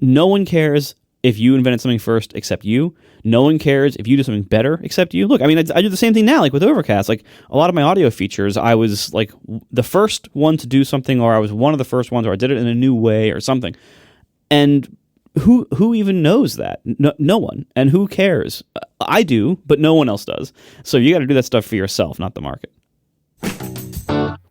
no one cares if you invented something first except you. No one cares if you do something better except you. Look, I mean, I do the same thing now, like with Overcast. Like, a lot of my audio features, I was like the first one to do something, or I was one of the first ones, or I did it in a new way or something. And who even knows that? No one. And who cares? I do, but no one else does. So you got to do that stuff for yourself, not the market.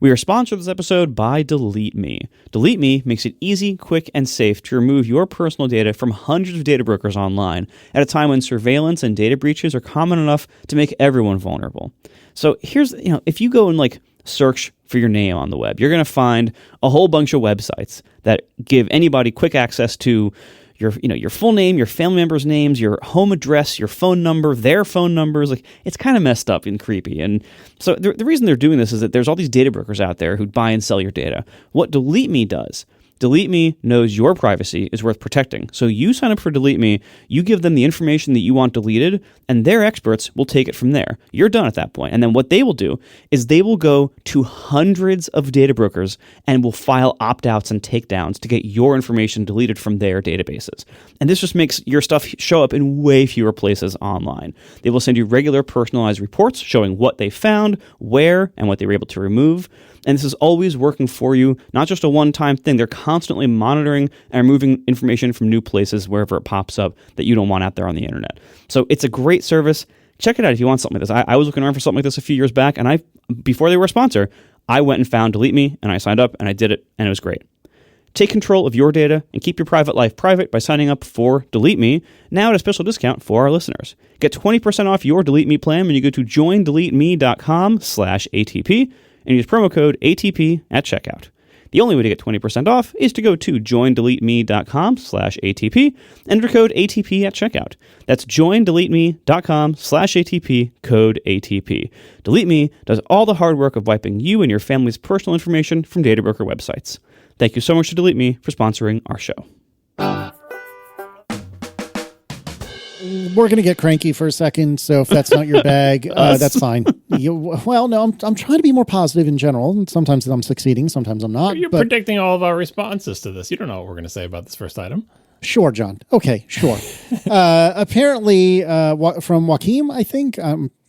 We We are sponsored this episode by DeleteMe. DeleteMe makes it easy, quick, and safe to remove your personal data from hundreds of data brokers online at a time when surveillance and data breaches are common enough to make everyone vulnerable. So here's, if you go and search for your name on the web, you're going to find a whole bunch of websites that give anybody quick access to your full name, your family members' names, your home address, your phone number, their phone numbers. It's kind of messed up and creepy. And so the reason they're doing this is that there's all these data brokers out there who buy and sell your data. What DeleteMe does, DeleteMe knows your privacy is worth protecting. So you sign up for DeleteMe, you give them the information that you want deleted, and their experts will take it from there. You're done at that point. And then what they will do is they will go to hundreds of data brokers and will file opt-outs and takedowns to get your information deleted from their databases. And this just makes your stuff show up in way fewer places online. They will send you regular personalized reports showing what they found, where, and what they were able to remove. And this is always working for you, not just a one-time thing. They're constantly monitoring and removing information from new places wherever it pops up that you don't want out there on the internet. So it's a great service. Check it out if you want something like this. I was looking around for something like this a few years back, and before they were a sponsor, I went and found DeleteMe, and I signed up, and I did it, and it was great. Take control of your data and keep your private life private by signing up for DeleteMe, now at a special discount for our listeners. Get 20% off your DeleteMe plan when you go to joindeleteme.com/ATP and use promo code ATP at checkout. The only way to get 20% off is to go to joindeleteme.com/ATP, enter code ATP at checkout. That's joindeleteme.com/ATP, code ATP. DeleteMe does all the hard work of wiping you and your family's personal information from data broker websites. Thank you so much to DeleteMe for sponsoring our show. We're going to get cranky for a second, so if that's not your bag, that's fine. I'm trying to be more positive in general, and sometimes I'm succeeding, sometimes I'm not. You're predicting all of our responses to this. You don't know what we're going to say about this first item. Sure, John. Okay, sure. Apparently, from Joaquim, I think,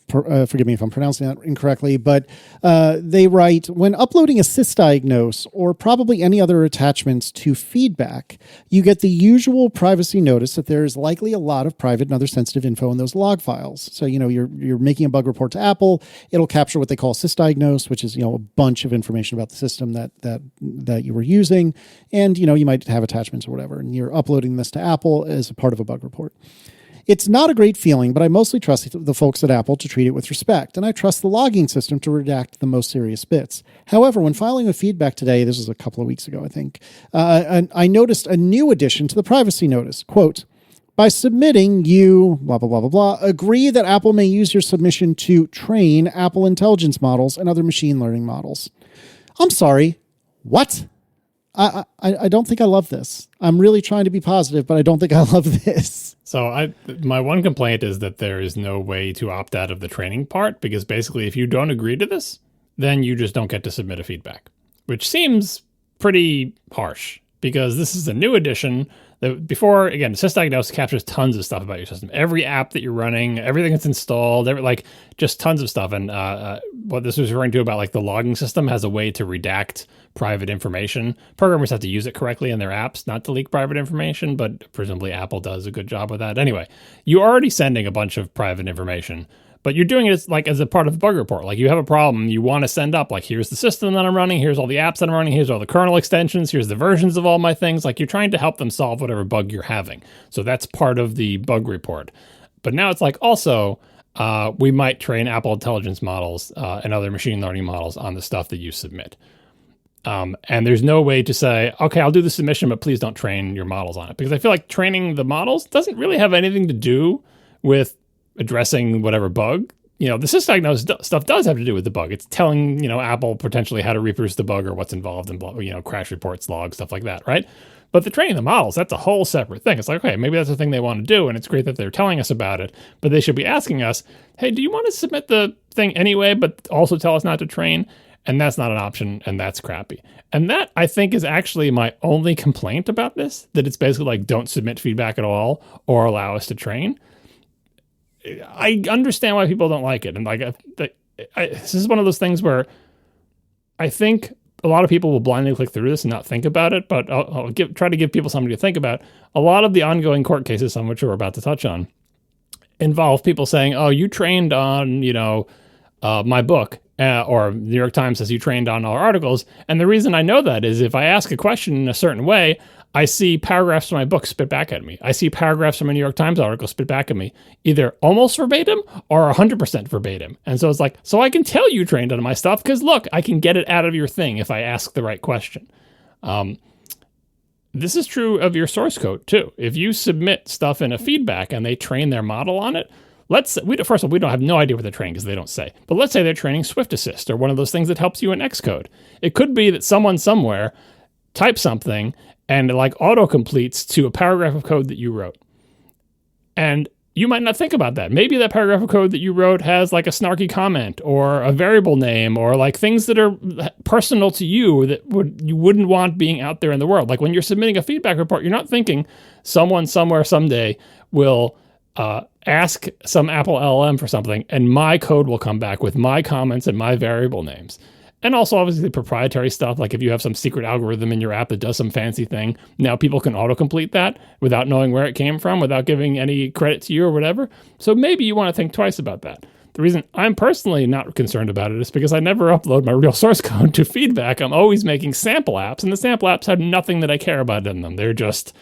forgive me if I'm pronouncing that incorrectly, but they write, when uploading a sysdiagnose or probably any other attachments to feedback, you get the usual privacy notice that there is likely a lot of private and other sensitive info in those log files. So, you're making a bug report to Apple, it'll capture what they call sysdiagnose, which is, a bunch of information about the system that you were using. And, you might have attachments or whatever, and you're uploading this to Apple as a part of a bug report. It's not a great feeling, but I mostly trust the folks at Apple to treat it with respect, and I trust the logging system to redact the most serious bits. However, when filing with feedback today, this was a couple of weeks ago, I think, I noticed a new addition to the privacy notice. Quote, by submitting, you, blah, blah, blah, blah, blah, agree that Apple may use your submission to train Apple intelligence models and other machine learning models. I'm sorry, what? I don't think I love this. I'm really trying to be positive, but I don't think I love this. So my one complaint is that there is no way to opt out of the training part, because basically if you don't agree to this, then you just don't get to submit a feedback, which seems pretty harsh because this is a new addition. Before, again, sysdiagnose captures tons of stuff about your system. Every app that you're running, everything that's installed, just tons of stuff. And what this was referring to about the logging system has a way to redact private information. Programmers have to use it correctly in their apps, not to leak private information, but presumably Apple does a good job with that. Anyway, you're already sending a bunch of private information, but you're doing it as a part of a bug report. You have a problem, you want to send up, here's the system that I'm running, here's all the apps that I'm running, here's all the kernel extensions, here's the versions of all my things. You're trying to help them solve whatever bug you're having. So that's part of the bug report. But now it's also, we might train Apple intelligence models and other machine learning models on the stuff that you submit. And there's no way to say, okay, I'll do the submission, but please don't train your models on it. Because I feel like training the models doesn't really have anything to do with addressing whatever bug. The sysdiagnose stuff does have to do with the bug. It's telling, Apple potentially how to reproduce the bug or what's involved in, crash reports, logs, stuff like that, right? But the training the models, that's a whole separate thing. It's okay, maybe that's the thing they want to do, and it's great that they're telling us about it, but they should be asking us, hey, do you want to submit the thing anyway, but also tell us not to train? And that's not an option, and that's crappy. And that, I think, is actually my only complaint about this, that it's basically don't submit feedback at all or allow us to train. I understand why people don't like it. And this is one of those things where I think a lot of people will blindly click through this and not think about it, but I'll try to give people something to think about. A lot of the ongoing court cases, some of which we're about to touch on, involve people saying, oh, you trained on, my book, or the New York Times says you trained on our articles. And the reason I know that is if I ask a question in a certain way, I see paragraphs from my book spit back at me. I see paragraphs from a New York Times article spit back at me, either almost verbatim or 100% verbatim. And so it's like, so I can tell you trained on my stuff because look, I can get it out of your thing if I ask the right question. This is true of your source code too. If you submit stuff in a feedback and they train their model on it, first of all, we don't have no idea what they're training because they don't say. But let's say they're training Swift Assist or one of those things that helps you in Xcode. It could be that someone somewhere types something and it like auto-completes to a paragraph of code that you wrote. And you might not think about that. Maybe that paragraph of code that you wrote has like a snarky comment or a variable name or like things that are personal to you that you wouldn't want being out there in the world. Like when you're submitting a feedback report, you're not thinking someone somewhere someday will ask some Apple LLM for something and my code will come back with my comments and my variable names. And also, obviously, proprietary stuff, like if you have some secret algorithm in your app that does some fancy thing, now people can autocomplete that without knowing where it came from, without giving any credit to you or whatever. So maybe you want to think twice about that. The reason I'm personally not concerned about it is because I never upload my real source code to feedback. I'm always making sample apps, and the sample apps have nothing that I care about in them. They're just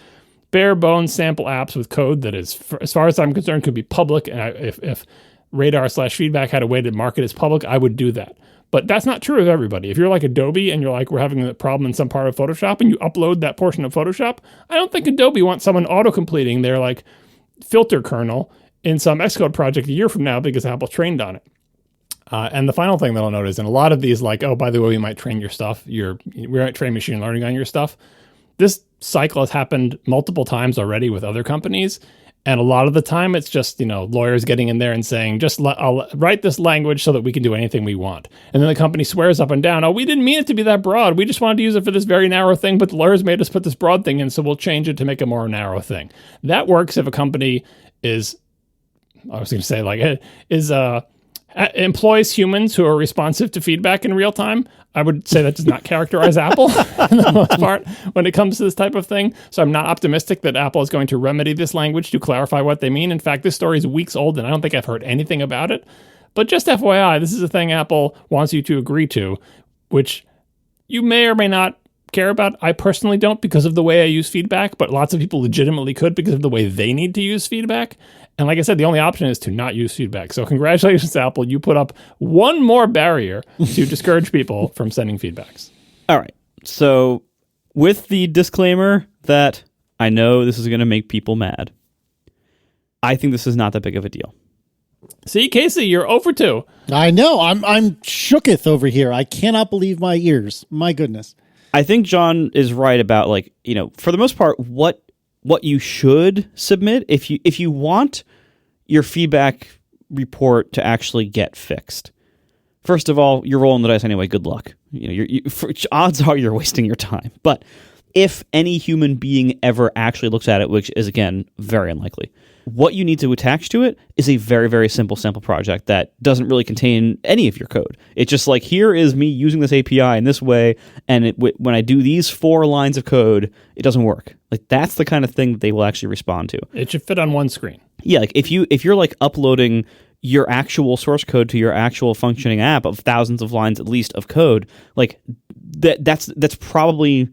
bare bones sample apps with code that is, as far as I'm concerned, could be public. And if Radar/feedback had a way to mark it as public, I would do that. But that's not true of everybody. If you're like Adobe and you're like, we're having a problem in some part of Photoshop and you upload that portion of Photoshop, I don't think Adobe wants someone auto-completing their like filter kernel in some Xcode project a year from now because Apple trained on it. And the final thing that I'll note is in a lot of these, like, oh, by the way, we might train your stuff. We might train machine learning on your stuff. This cycle has happened multiple times already with other companies. And a lot of the time, it's just, lawyers getting in there and saying, I'll write this language so that we can do anything we want. And then the company swears up and down, oh, we didn't mean it to be that broad. We just wanted to use it for this very narrow thing, but the lawyers made us put this broad thing in, so we'll change it to make a more narrow thing. That works if a company employs humans who are responsive to feedback in real time. I would say that does not characterize Apple for the most part when it comes to this type of thing. So I'm not optimistic that Apple is going to remedy this language to clarify what they mean. In fact, this story is weeks old and I don't think I've heard anything about it. But just FYI, this is a thing Apple wants you to agree to, which you may or may not care about. I personally don't because of the way I use feedback, but lots of people legitimately could because of the way they need to use feedback. And like I said, the only option is to not use feedback. So congratulations, Apple. You put up one more barrier to discourage people from sending feedbacks. All right. So with the disclaimer that I know this is going to make people mad, I think this is not that big of a deal. See, Casey, you're 0 for 2. I know. I'm shooketh over here. I cannot believe my ears. My goodness. I think John is right about, for the most part, what you should submit if you want your feedback report to actually get fixed. First of all, you're rolling the dice anyway. Good luck. Odds are you're wasting your time. But if any human being ever actually looks at it, which is, again, very unlikely, what you need to attach to it is a very, very simple sample project that doesn't really contain any of your code. It's just like, here is me using this API in this way, and when I do these 4 lines of code, it doesn't work. Like, that's the kind of thing that they will actually respond to. It should fit on one screen. Yeah, like if you're like uploading your actual source code to your actual functioning app of thousands of lines at least of code, like that's probably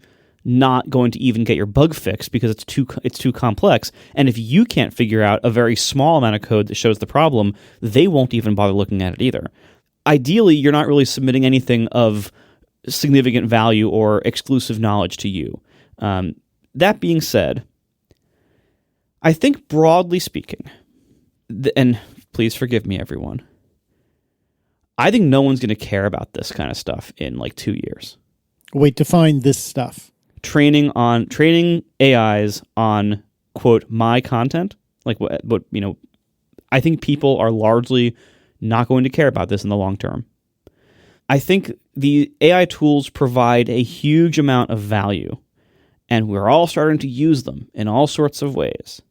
not going to even get your bug fixed because it's too complex. And if you can't figure out a very small amount of code that shows the problem, they won't even bother looking at it either. Ideally, you're not really submitting anything of significant value or exclusive knowledge to you. That being said, I think broadly speaking, and please forgive me, everyone, I think no one's going to care about this kind of stuff in like 2 years. Wait, define this stuff. Training AIs on, quote, my content. Like what I think people are largely not going to care about this in the long term. I think the AI tools provide a huge amount of value, and we're all starting to use them in all sorts of ways.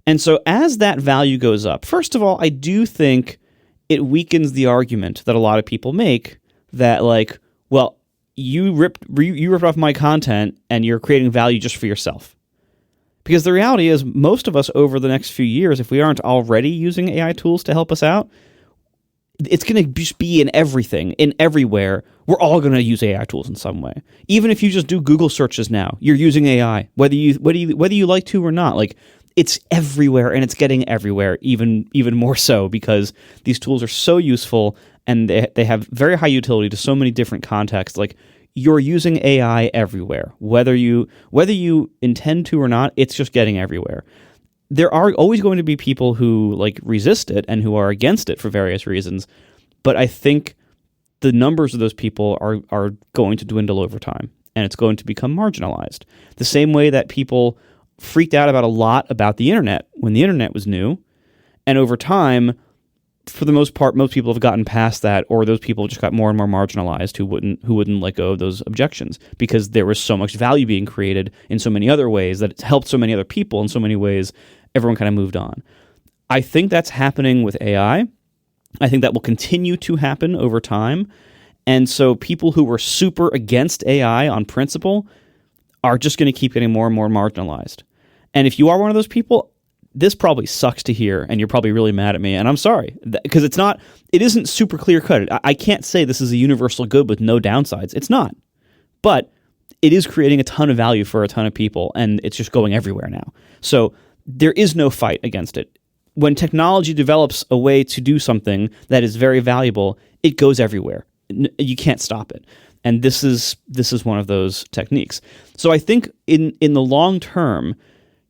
And so as that value goes up, first of all, I do think it weakens the argument that a lot of people make that, like, well, you ripped off my content and you're creating value just for yourself. Because the reality is most of us over the next few years, if we aren't already using AI tools to help us out, it's going to just be in everything, in everywhere. We're all going to use AI tools in some way. Even if you just do Google searches now, you're using AI, whether you like to or not. Like, it's everywhere, and it's getting everywhere, even more so, because these tools are so useful and they have very high utility to so many different contexts. Like, you're using AI everywhere, whether you intend to or not. It's just getting everywhere. There are always going to be people who like resist it and who are against it for various reasons, but I think the numbers of those people are going to dwindle over time, and it's going to become marginalized. The same way that people freaked out about a lot about the internet when the internet was new, and over time, for the most part, most people have gotten past that, or those people just got more and more marginalized who wouldn't let go of those objections because there was so much value being created in so many other ways that it's helped so many other people in so many ways. Everyone kind of moved on. I think that's happening with AI. I think that will continue to happen over time. And so people who were super against AI on principle are just going to keep getting more and more marginalized. And if you are one of those people, this probably sucks to hear, and you're probably really mad at me, and I'm sorry, because it isn't super clear-cut. I can't say this is a universal good with no downsides. It's not. But it is creating a ton of value for a ton of people, and it's just going everywhere now. So there is no fight against it. When technology develops a way to do something that is very valuable, it goes everywhere. You can't stop it. And this is one of those techniques. So I think in the long term,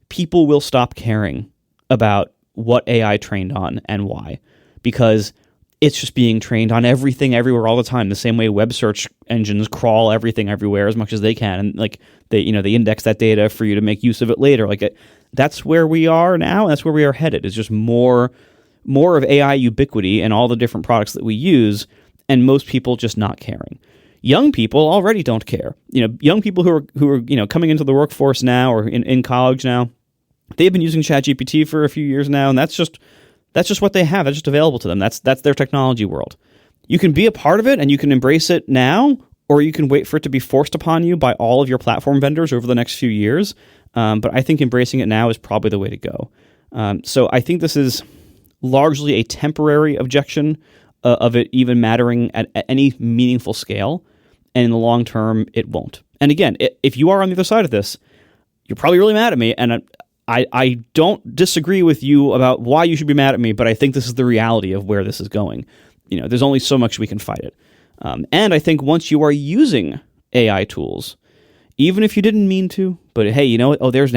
people will stop caring about what AI trained on and why, because it's just being trained on everything everywhere all the time, the same way web search engines crawl everything everywhere as much as they can, and like they index that data for you to make use of it later. That's where we are now, and that's where we are headed. It's just more of AI ubiquity and all the different products that we use, and most people just not caring. Young people already don't care. Young people who are coming into the workforce now or in college now, they've been using ChatGPT for a few years now, and that's just what they have. That's just available to them. That's their technology world. You can be a part of it, and you can embrace it now, or you can wait for it to be forced upon you by all of your platform vendors over the next few years. But I think embracing it now is probably the way to go. So I think this is largely a temporary objection of it even mattering at any meaningful scale. And in the long term, it won't. And again, if you are on the other side of this, you're probably really mad at me. And I don't disagree with you about why you should be mad at me, but I think this is the reality of where this is going. There's only so much we can fight it. And I think once you are using AI tools, even if you didn't mean to, but hey, you know what? Oh, there's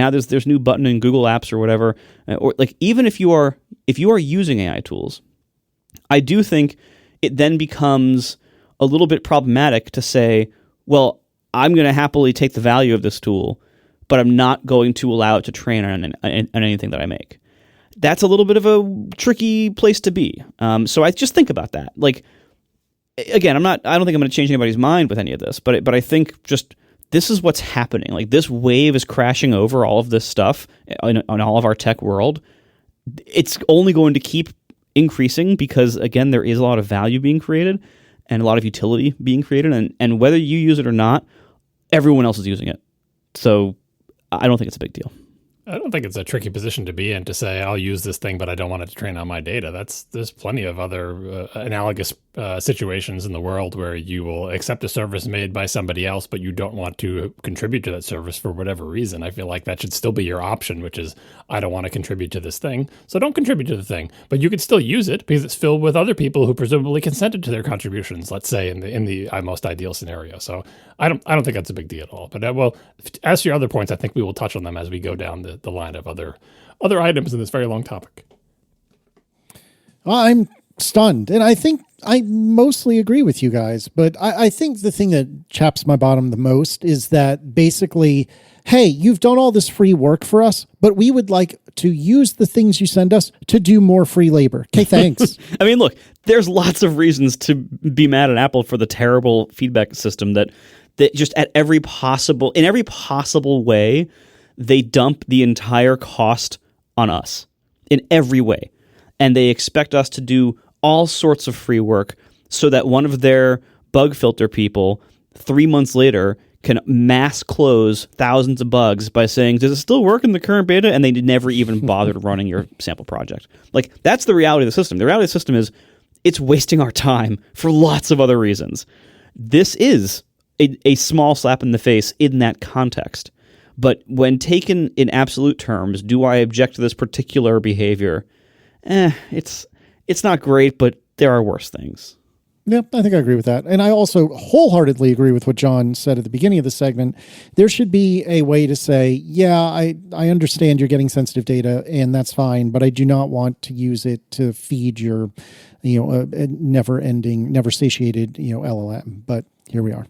new button in Google Apps or whatever, or like even if you are using AI tools, I do think it then becomes a little bit problematic to say, well, I'm going to happily take the value of this tool, but I'm not going to allow it to train on anything that I make. That's a little bit of a tricky place to be. So I just think about that. Like, again, I don't think I'm going to change anybody's mind with any of this, but I think just this is what's happening. Like, this wave is crashing over all of this stuff on all of our tech world. It's only going to keep increasing because, again, there is a lot of value being created and a lot of utility being created. And whether you use it or not, everyone else is using it. So I don't think it's a big deal. I don't think it's a tricky position to be in to say, I'll use this thing, but I don't want it to train on my data. There's plenty of other analogous situations in the world where you will accept a service made by somebody else, but you don't want to contribute to that service for whatever reason. I feel like that should still be your option, which is, I don't want to contribute to this thing, so don't contribute to the thing. But you could still use it because it's filled with other people who presumably consented to their contributions, let's say, in the most ideal scenario. So I don't think that's a big deal at all. But well, as to your other points, I think we will touch on them as we go down the line of other items in this very long topic. I'm stunned, and I think I mostly agree with you guys, but I think the thing that chaps my bottom the most is that basically, hey, you've done all this free work for us, but we would like to use the things you send us to do more free labor. Okay, thanks. I mean, look, there's lots of reasons to be mad at Apple for the terrible feedback system that just in every possible way, they dump the entire cost on us in every way. And they expect us to do all sorts of free work so that one of their bug filter people 3 months later can mass close thousands of bugs by saying, does it still work in the current beta? And they never even bothered running your sample project. Like, that's the reality of the system. The reality of the system is, it's wasting our time for lots of other reasons. This is a small slap in the face in that context. But when taken in absolute terms, do I object to this particular behavior? It's not great, but there are worse things. Yep, I think I agree with that. And I also wholeheartedly agree with what John said at the beginning of the segment. There should be a way to say, yeah, I understand you're getting sensitive data and that's fine, but I do not want to use it to feed your, never-ending, never-satiated, LLM. But here we are.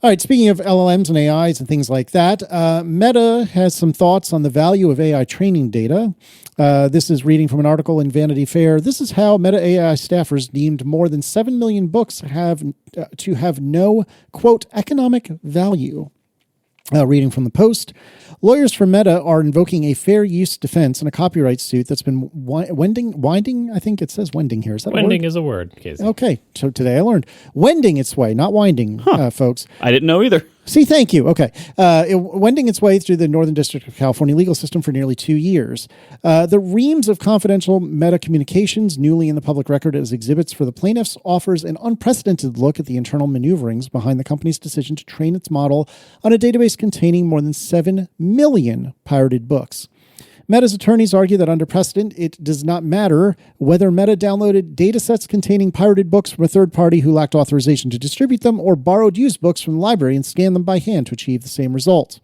All right, speaking of LLMs and AIs and things like that, Meta has some thoughts on the value of AI training data. This is reading from an article in Vanity Fair. This is how Meta AI staffers deemed more than 7 million books to have no, quote, economic value. Reading from the Post, lawyers for Meta are invoking a fair use defense in a copyright suit that's been winding, I think it says wending here. Is that wending a word? is a word, Casey. Okay, so today I learned. Wending its way, not winding, folks. I didn't know either. See, thank you. Okay. Wending its way through the Northern District of California legal system for nearly 2 years. The reams of confidential Meta communications, newly in the public record as exhibits for the plaintiffs, offers an unprecedented look at the internal maneuverings behind the company's decision to train its model on a database containing more than 7 million pirated books. Meta's attorneys argue that under precedent, it does not matter whether Meta downloaded datasets containing pirated books from a third party who lacked authorization to distribute them or borrowed used books from the library and scanned them by hand to achieve the same result.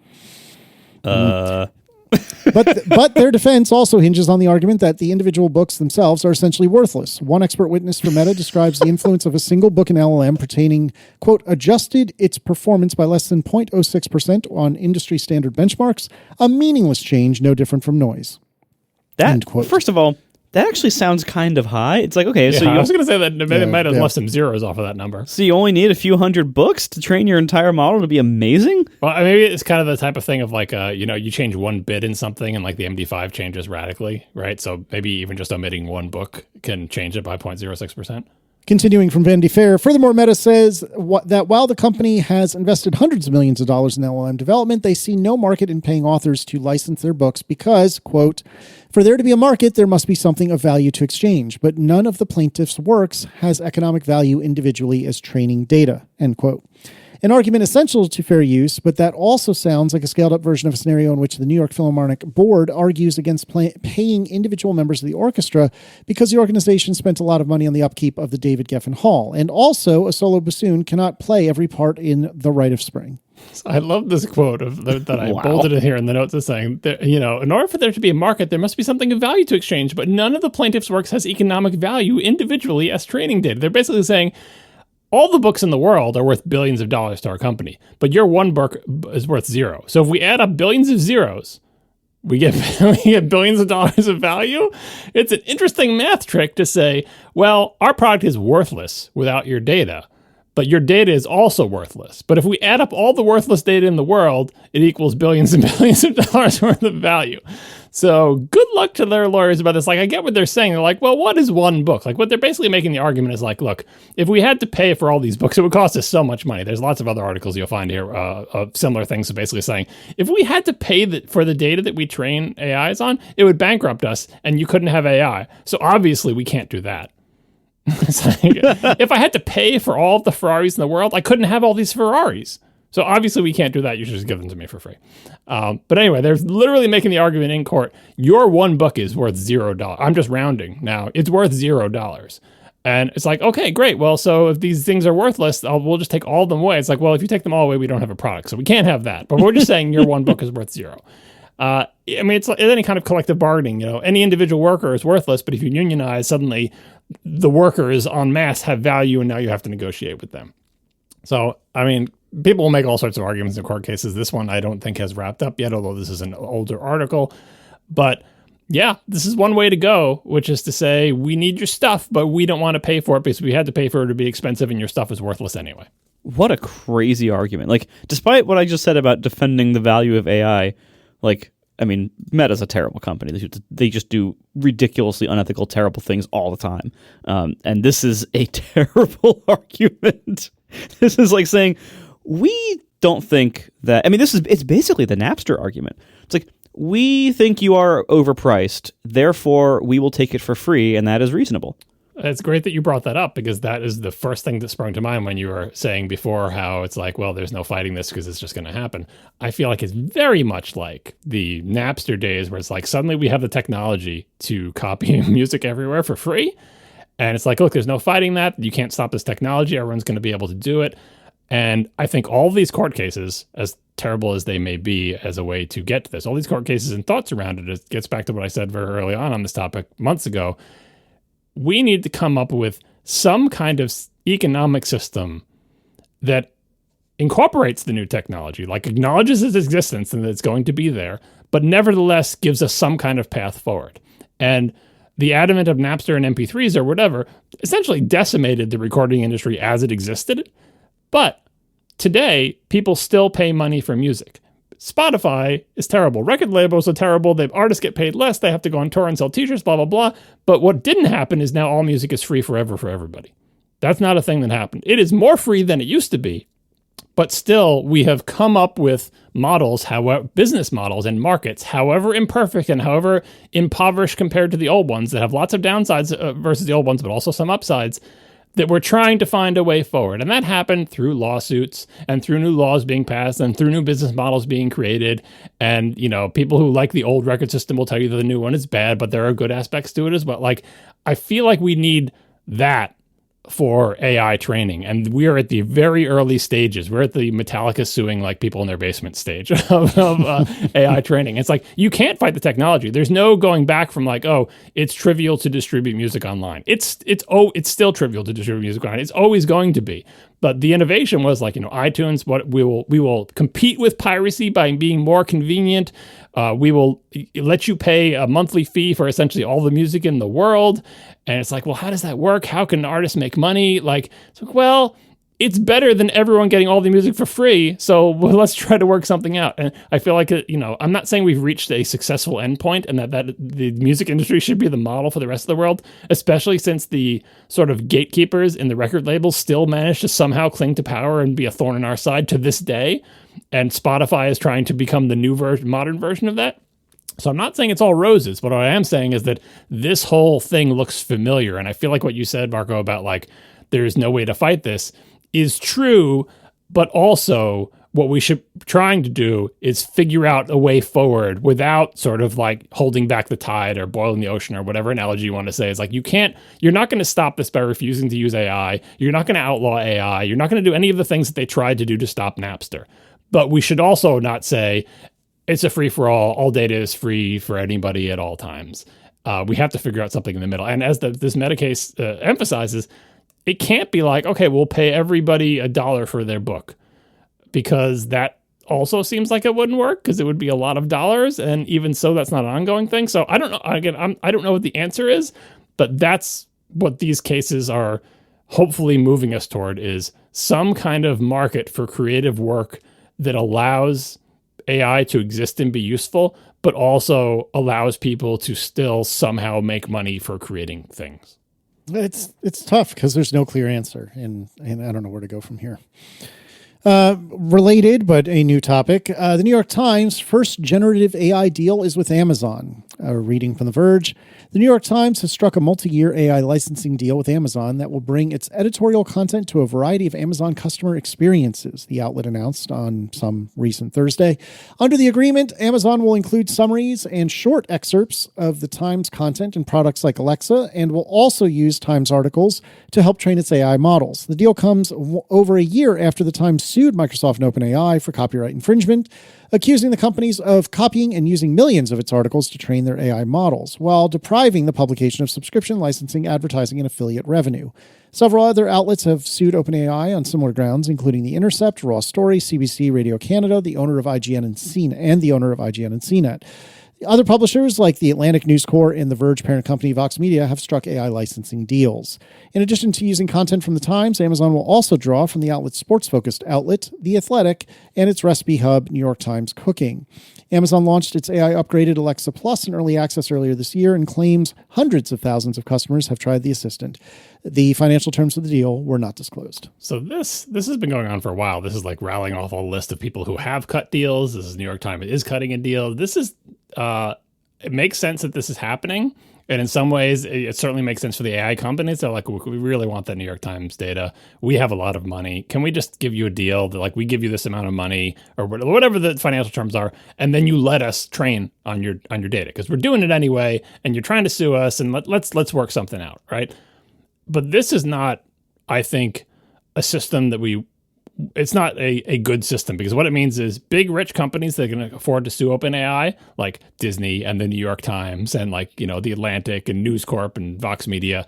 But their defense also hinges on the argument that the individual books themselves are essentially worthless. One expert witness for Meta describes the influence of a single book in LLM pertaining, quote, adjusted its performance by less than 0.06% on industry standard benchmarks, a meaningless change no different from noise. That, first of all, that actually sounds kind of high. It's like, okay, so I was going to say that they might have left some zeros off of that number. So you only need a few hundred books to train your entire model to be amazing? Well, maybe it's kind of the type of thing of like, you change one bit in something and like the MD5 changes radically, right? So maybe even just omitting one book can change it by 0.06%. Continuing from Vanity Fair, furthermore, Meta says that while the company has invested hundreds of millions of dollars in LLM development, they see no market in paying authors to license their books because, quote, for there to be a market, there must be something of value to exchange, but none of the plaintiff's works has economic value individually as training data, end quote. An argument essential to fair use, but that also sounds like a scaled-up version of a scenario in which the New York Philharmonic Board argues against paying individual members of the orchestra because the organization spent a lot of money on the upkeep of the David Geffen Hall. And also, a solo bassoon cannot play every part in The Rite of Spring. I love this quote that I bolded it here in the notes is saying, that, in order for there to be a market, there must be something of value to exchange, but none of the plaintiff's works has economic value individually as training data. They're basically saying, all the books in the world are worth billions of dollars to our company, but your one book is worth zero. So if we add up billions of zeros, we get billions of dollars of value. It's an interesting math trick to say, well, our product is worthless without your data, but your data is also worthless. But if we add up all the worthless data in the world, it equals billions and billions of dollars worth of value. So good luck to their lawyers about this. Like, I get what they're saying. They're like, well, what is one book? Like, what they're basically making the argument is like, look, if we had to pay for all these books, it would cost us so much money. There's lots of other articles you'll find here of similar things. So basically saying, if we had to pay for the data that we train AIs on, it would bankrupt us and you couldn't have AI. So obviously we can't do that. It's like, if I had to pay for all of the Ferraris in the world, I couldn't have all these Ferraris. So obviously we can't do that. You should just give them to me for free. But anyway, they're literally making the argument in court. Your one book is worth $0. I'm just rounding now. It's worth $0. And it's like, okay, great. Well, so if these things are worthless, we'll just take all of them away. It's like, well, if you take them all away, we don't have a product. So we can't have that. But we're just saying your one book is worth $0. I mean, it's like any kind of collective bargaining. Any individual worker is worthless, but if you unionize, suddenly the workers en masse have value, and now you have to negotiate with them. So, I mean, people will make all sorts of arguments in court cases. This one I don't think has wrapped up yet, although this is an older article. But yeah, this is one way to go, which is to say we need your stuff, but we don't want to pay for it because we had to pay for it to be expensive and your stuff is worthless anyway. What a crazy argument. Like, despite what I just said about defending the value of AI, like, I mean, Meta's a terrible company. They just do ridiculously unethical, terrible things all the time. And this is a terrible argument. This is like saying, we don't think that... I mean, it's basically the Napster argument. It's like, we think you are overpriced, therefore we will take it for free, and that is reasonable. It's great that you brought that up, because that is the first thing that sprung to mind when you were saying before how it's like, well, there's no fighting this because it's just going to happen. I feel like it's very much like the Napster days, where it's like suddenly we have the technology to copy music everywhere for free. And it's like, look, there's no fighting that. You can't stop this technology. Everyone's going to be able to do it. And I think all these court cases, as terrible as they may be as a way to get to this, all these court cases and thoughts around it gets back to what I said very early on this topic months ago. We need to come up with some kind of economic system that incorporates the new technology, like acknowledges its existence and that it's going to be there, but nevertheless gives us some kind of path forward. And the advent of Napster and MP3s or whatever essentially decimated the recording industry as it existed. But today, people still pay money for music. Spotify is terrible. Record labels are terrible. Artists get paid less. They have to go on tour and sell t-shirts, blah, blah, blah. But what didn't happen is now all music is free forever for everybody. That's not a thing that happened. It is more free than it used to be. But still, we have come up with models, however, business models and markets, however imperfect and however impoverished compared to the old ones, that have lots of downsides versus the old ones, but also some upsides, that we're trying to find a way forward. And that happened through lawsuits and through new laws being passed and through new business models being created. And, people who like the old record system will tell you that the new one is bad, but there are good aspects to it as well. Like, I feel like we need that for AI training. And we are at the very early stages. We're at the Metallica suing like people in their basement stage of AI training. It's like, you can't fight the technology. There's no going back from like, oh, it's trivial to distribute music online. It's still trivial to distribute music online. It's always going to be. But the innovation was like, iTunes, we will compete with piracy by being more convenient. We will let you pay a monthly fee for essentially all the music in the world. And it's like, well, how does that work? How can artists make money? Like, it's better than everyone getting all the music for free. So let's try to work something out. And I feel like, I'm not saying we've reached a successful endpoint and that the music industry should be the model for the rest of the world, especially since the sort of gatekeepers in the record labels still manage to somehow cling to power and be a thorn in our side to this day. And Spotify is trying to become the new modern version of that. So I'm not saying it's all roses, but what I am saying is that this whole thing looks familiar. And I feel like what you said, Marco, about like, there's no way to fight this is true, but also what we should trying to do is figure out a way forward without sort of like holding back the tide or boiling the ocean or whatever analogy you want to say. Is like, you're not going to stop this by refusing to use AI. You're not going to outlaw AI. You're not going to do any of the things that they tried to do to stop Napster. But we should also not say it's a free for all data is free for anybody at all times. We have to figure out something in the middle. And as this meta case emphasizes, it can't be like, okay, we'll pay everybody $1 for their book, because that also seems like it wouldn't work, because it would be a lot of dollars. And even so, that's not an ongoing thing. So I don't know. Again, I don't know what the answer is, but that's what these cases are hopefully moving us toward, is some kind of market for creative work that allows AI to exist and be useful, but also allows people to still somehow make money for creating things. It's tough because there's no clear answer, and I don't know where to go from here. Related, but a new topic. The New York Times' first generative AI deal is with Amazon. Reading from The Verge, the New York Times has struck a multi-year AI licensing deal with Amazon that will bring its editorial content to a variety of Amazon customer experiences, the outlet announced on some recent Thursday. Under the agreement, Amazon will include summaries and short excerpts of the Times content in products like Alexa, and will also use Times articles to help train its AI models. The deal comes over a year after the Times sued Microsoft and OpenAI for copyright infringement, accusing the companies of copying and using millions of its articles to train their AI models, while depriving the publication of subscription, licensing, advertising, and affiliate revenue. Several other outlets have sued OpenAI on similar grounds, including The Intercept, Raw Story, CBC, Radio Canada, the owner of IGN and CNET. Other publishers like the Atlantic News Corp and the Verge parent company Vox Media have struck AI licensing deals. In addition to using content from the Times, Amazon will also draw from the outlet's sports-focused outlet, The Athletic, and its recipe hub, New York Times Cooking. Amazon launched its AI-upgraded Alexa Plus in early access earlier this year and claims hundreds of thousands of customers have tried the assistant. The financial terms of the deal were not disclosed. So this has been going on for a while. This is like rattling off a list of people who have cut deals. This is New York Times is cutting a deal. This is it makes sense that this is happening. And in some ways, it certainly makes sense for the AI companies. They're like, we really want that New York Times data. We have a lot of money. Can we just give you a deal that like we give you this amount of money or whatever the financial terms are, and then you let us train on your data because we're doing it anyway, and you're trying to sue us, and let's work something out, right? But this is not, I think, a system that it's not a good system, because what it means is big rich companies that can afford to sue OpenAI, like Disney and the New York Times and like, the Atlantic and News Corp and Vox Media,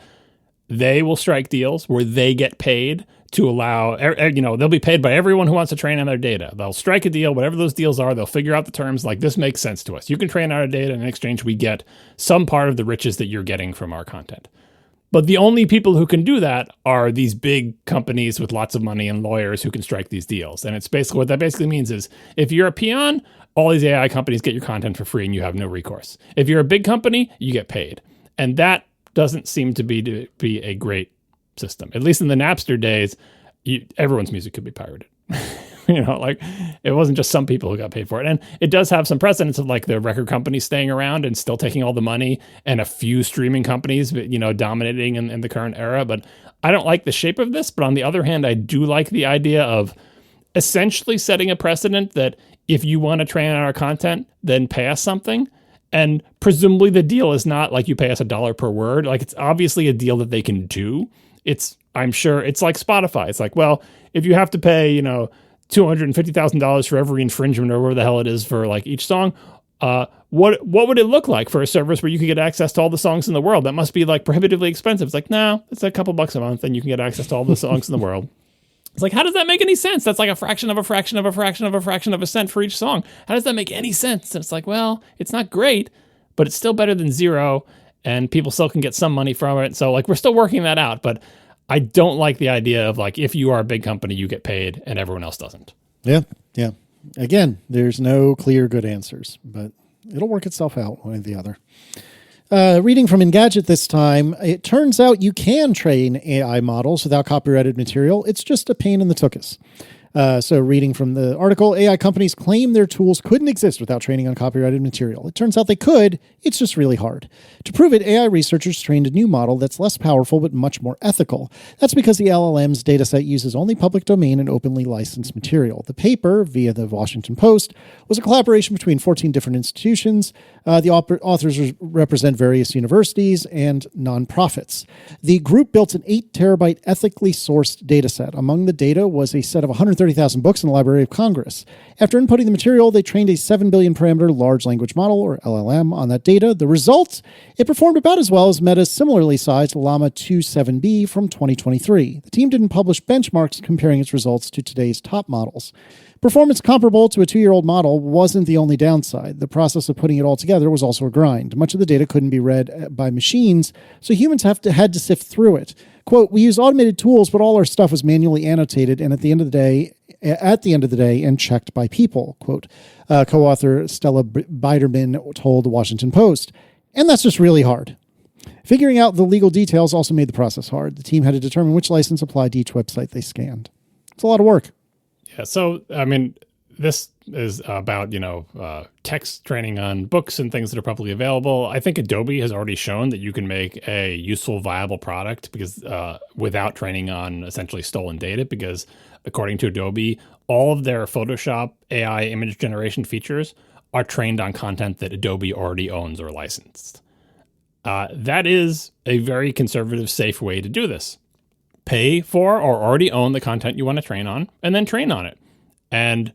they will strike deals where they get paid to allow, they'll be paid by everyone who wants to train on their data. They'll strike a deal, whatever those deals are, they'll figure out the terms, like this makes sense to us. You can train on our data, and in exchange we get some part of the riches that you're getting from our content. But the only people who can do that are these big companies with lots of money and lawyers who can strike these deals. And it's basically what that basically means is if you're a peon, all these AI companies get your content for free and you have no recourse. If you're a big company, you get paid. And that doesn't seem to be a great system. At least in the Napster days, everyone's music could be pirated. Like it wasn't just some people who got paid for it. And it does have some precedents of like the record companies staying around and still taking all the money, and a few streaming companies, dominating in the current era. But I don't like the shape of this. But on the other hand, I do like the idea of essentially setting a precedent that if you want to train on our content, then pay us something. And presumably the deal is not like you pay us $1 per word. Like it's obviously a deal that they can do. I'm sure it's like Spotify. It's like, well, if you have to pay, $250,000 for every infringement or whatever the hell it is for like each song, what would it look like for a service where you could get access to all the songs in the world? That must be like prohibitively expensive. It's like, no, it's a couple bucks a month and you can get access to all the songs in the world. It's like, how does that make any sense? That's like a fraction of a fraction of a fraction of a fraction of a cent for each song. How does that make any sense? And it's like, well, it's not great, but it's still better than zero, and people still can get some money from it. So like we're still working that out, but I don't like the idea of like, if you are a big company, you get paid and everyone else doesn't. Yeah. Again, there's no clear good answers, but it'll work itself out one or the other. Reading from Engadget this time, it turns out you can train AI models without copyrighted material. It's just a pain in the tuchus. So reading from the article, AI companies claim their tools couldn't exist without training on copyrighted material. It turns out they could. It's just really hard. To prove it, AI researchers trained a new model that's less powerful but much more ethical. That's because the LLM's dataset uses only public domain and openly licensed material. The paper, via the Washington Post, was a collaboration between 14 different institutions. The authors represent various universities and nonprofits. The group built an 8-terabyte ethically sourced dataset. Among the data was a set of 130,000 books in the Library of Congress. After inputting the material, they trained a 7 billion parameter large language model, or LLM, on that data. The result? It performed about as well as Meta's similarly sized Llama 2.7b from 2023. The team didn't publish benchmarks comparing its results to today's top models. Performance comparable to a 2-year-old model wasn't the only downside. The process of putting it all together was also a grind. Much of the data couldn't be read by machines, so humans had to sift through it. Quote, "We use automated tools, but all our stuff was manually annotated and at the end of the day and checked by people," quote, co-author Stella Biderman told the Washington Post. And that's just really hard. Figuring out the legal details also made the process hard. The team had to determine which license applied to each website they scanned. It's a lot of work. Yeah, so, I mean, this is about, text training on books and things that are publicly available. I think Adobe has already shown that you can make a useful, viable product because without training on essentially stolen data, because according to Adobe, all of their Photoshop AI image generation features are trained on content that Adobe already owns or licensed. That is a very conservative, safe way to do this. Pay for or already own the content you want to train on, and then train on it. And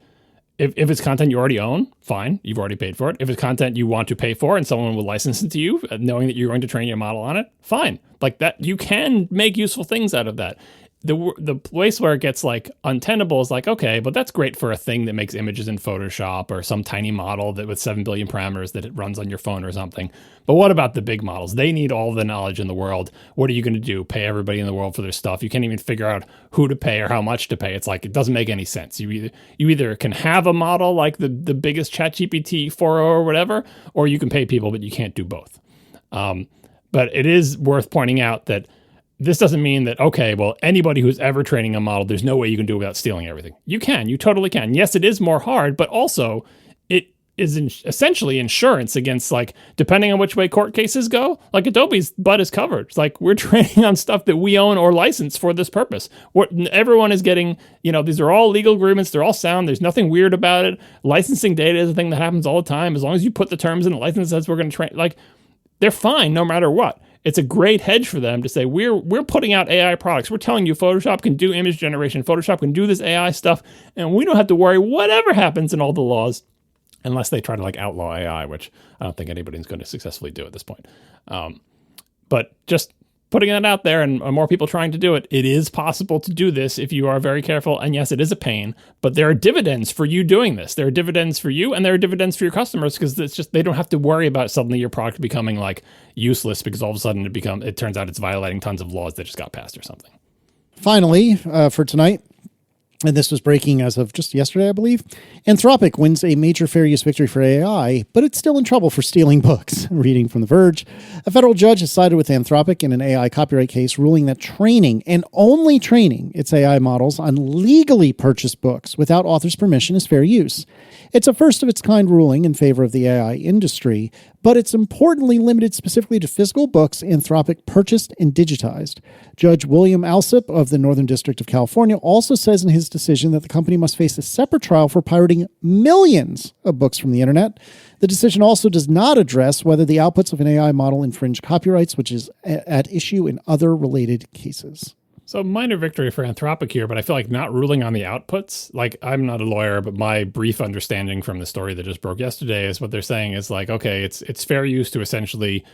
if it's content you already own, fine, you've already paid for it. If it's content you want to pay for and someone will license it to you, knowing that you're going to train your model on it, fine. Like that, you can make useful things out of that. The place where it gets like untenable is like, okay, but that's great for a thing that makes images in Photoshop or some tiny model that with 7 billion parameters that it runs on your phone or something. But what about the big models? They need all the knowledge in the world. What are you going to do? Pay everybody in the world for their stuff? You can't even figure out who to pay or how much to pay. It's like, it doesn't make any sense. You either can have a model like the biggest ChatGPT 4.0 or whatever, or you can pay people, but you can't do both. But it is worth pointing out that this doesn't mean that, okay, well, anybody who's ever training a model, there's no way you can do it without stealing everything. You can. You totally can. Yes, it is more hard, but also is essentially insurance against, like, depending on which way court cases go, like Adobe's butt is covered. It's like, we're training on stuff that we own or license for this purpose. Everyone is getting, these are all legal agreements. They're all sound. There's nothing weird about it. Licensing data is a thing that happens all the time. As long as you put the terms in the license says we're going to train, like, they're fine no matter what. It's a great hedge for them to say, we're putting out AI products. We're telling you Photoshop can do image generation. Photoshop can do this AI stuff. And we don't have to worry whatever happens in all the laws. Unless they try to, like, outlaw AI, which I don't think anybody's going to successfully do at this point. But just putting that out there and more people trying to do it, it is possible to do this if you are very careful. And yes, it is a pain, but there are dividends for you doing this. There are dividends for you and there are dividends for your customers, because it's just, they don't have to worry about suddenly your product becoming, like, useless because all of a sudden it turns out it's violating tons of laws that just got passed or something. Finally, for tonight, and this was breaking as of just yesterday, I believe, Anthropic wins a major fair use victory for AI, but it's still in trouble for stealing books. Reading from The Verge, a federal judge has sided with Anthropic in an AI copyright case, ruling that training, and only training, its AI models on legally purchased books without author's permission is fair use. It's a first-of-its-kind ruling in favor of the AI industry, but it's importantly limited specifically to physical books Anthropic purchased and digitized. Judge William Alsup of the Northern District of California also says in his decision that the company must face a separate trial for pirating millions of books from the internet. The decision also does not address whether the outputs of an AI model infringe copyrights, which is at issue in other related cases. So minor victory for Anthropic here, but I feel like not ruling on the outputs. Like, I'm not a lawyer, but my brief understanding from the story that just broke yesterday is what they're saying is, like, okay, it's fair use to essentially,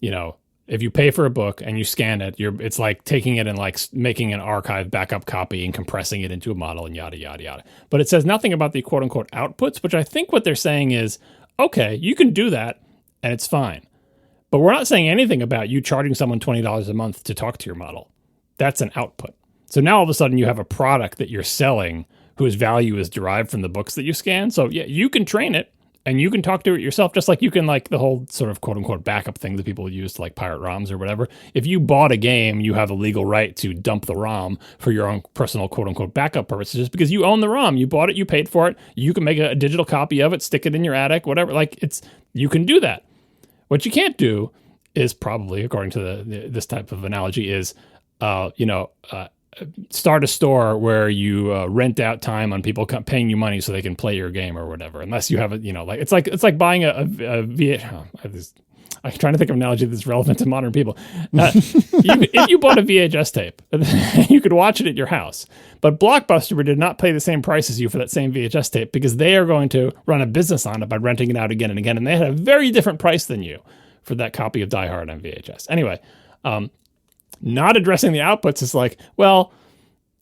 if you pay for a book and you scan it, it's like taking it and, like, making an archive backup copy and compressing it into a model and yada, yada, yada. But it says nothing about the quote unquote outputs, which I think what they're saying is, okay, you can do that and it's fine. But we're not saying anything about you charging someone $20 a month to talk to your model. That's an output. So now all of a sudden you have a product that you're selling whose value is derived from the books that you scan. So yeah, you can train it and you can talk to it yourself, just like you can, like, the whole sort of quote unquote backup thing that people use to, like, pirate ROMs or whatever. If you bought a game, you have a legal right to dump the ROM for your own personal quote unquote backup purposes, just because you own the ROM. You bought it, you paid for it. You can make a digital copy of it, stick it in your attic, whatever. Like, you can do that. What you can't do is probably, according to this type of analogy, is start a store where you rent out time on people paying you money so they can play your game or whatever. Unless you have it's like buying a VHS. I'm trying to think of an analogy that's relevant to modern people. If you bought a VHS tape, you could watch it at your house. But Blockbuster did not pay the same price as you for that same VHS tape, because they are going to run a business on it by renting it out again and again. And they had a very different price than you for that copy of Die Hard on VHS. Anyway, not addressing the outputs is like, well,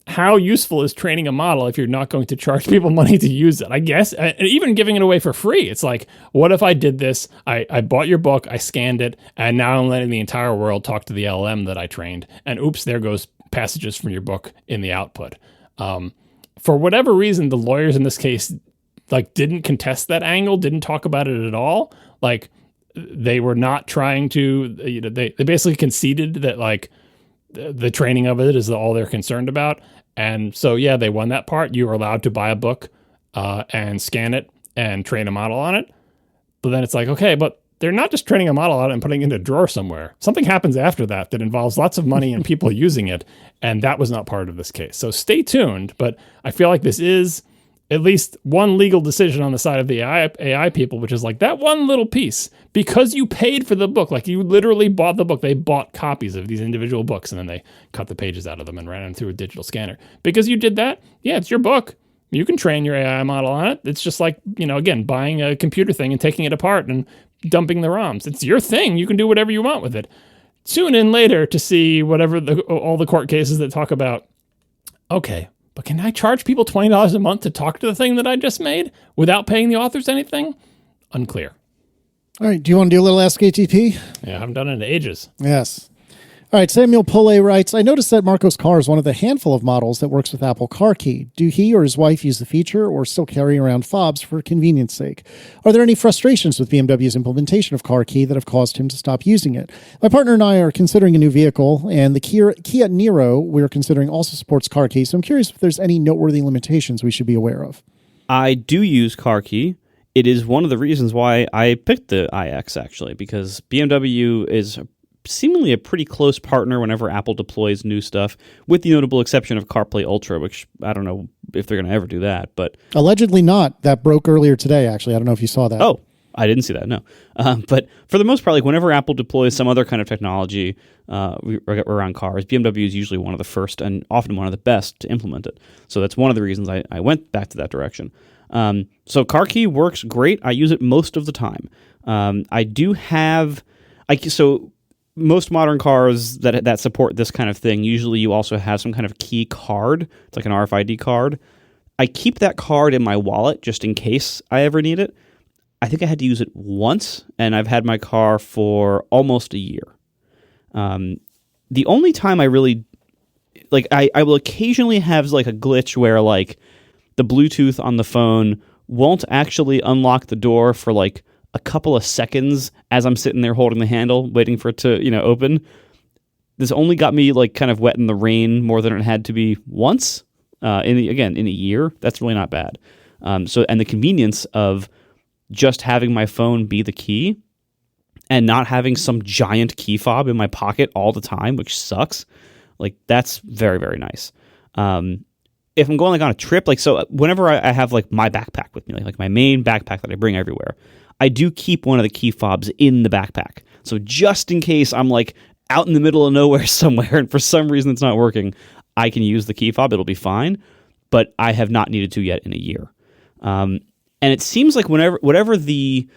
how useful is training a model if you're not going to charge people money to use it? I guess, and even giving it away for free. It's like, what if I did this? I bought your book, I scanned it, and now I'm letting the entire world talk to the LLM that I trained. And oops, there goes passages from your book in the output. For whatever reason, the lawyers in this case, like, didn't contest that angle, didn't talk about it at all. Like, they were not trying to, they basically conceded that, like, the training of it is all they're concerned about. And so, yeah, they won that part. You are allowed to buy a book and scan it and train a model on it. But then it's like, okay, but they're not just training a model on it and putting it in a drawer somewhere. Something happens after that involves lots of money and people using it. And that was not part of this case. So stay tuned. But I feel like this is at least one legal decision on the side of the AI people, which is like that one little piece, because you paid for the book, like you literally bought the book. They bought copies of these individual books and then they cut the pages out of them and ran them through a digital scanner. Because you did that, yeah, it's your book. You can train your AI model on it. It's just like, again, buying a computer thing and taking it apart and dumping the ROMs. It's your thing. You can do whatever you want with it. Tune in later to see whatever all the court cases that talk about, okay, but can I charge people $20 a month to talk to the thing that I just made without paying the authors anything? Unclear. All right. Do you want to do a little Ask ATP? Yeah, I haven't done it in ages. Yes. All right. Samuel Pole writes, I noticed that Marco's car is one of the handful of models that works with Apple CarKey. Do he or his wife use the feature or still carry around fobs for convenience sake? Are there any frustrations with BMW's implementation of CarKey that have caused him to stop using it? My partner and I are considering a new vehicle, and the Kia Niro we're considering also supports CarKey, so I'm curious if there's any noteworthy limitations we should be aware of. I do use CarKey. it is one of the reasons why I picked the iX, actually, because BMW is seemingly a pretty close partner whenever Apple deploys new stuff, with the notable exception of CarPlay Ultra, which I don't know if they're going to ever do that. But allegedly not. That broke earlier today, actually. I don't know if you saw that. Oh, I didn't see that, no. But for the most part, like whenever Apple deploys some other kind of technology around cars, BMW is usually one of the first and often one of the best to implement it. So that's one of the reasons I went back to that direction. So CarKey works great. I use it most of the time. I do have... So most modern cars that support this kind of thing, usually you also have some kind of key card. It's like an RFID card. I keep that card in my wallet just in case I ever need it. I think I had to use it once, and I've had my car for almost a year. The only time I really... Like, I will occasionally have like a glitch where like the Bluetooth on the phone won't actually unlock the door for like a couple of seconds as I'm sitting there holding the handle, waiting for it to, open. This only got me like kind of wet in the rain more than it had to be once. In a year, that's really not bad. And the convenience of just having my phone be the key and not having some giant key fob in my pocket all the time, which sucks. Like, that's very, very nice. If I'm going like on a trip, like, so whenever I have like my backpack with me, like my main backpack that I bring everywhere, I do keep one of the key fobs in the backpack. So just in case I'm like out in the middle of nowhere somewhere and for some reason it's not working, I can use the key fob. It'll be fine. But I have not needed to yet in a year. And it seems like whatever the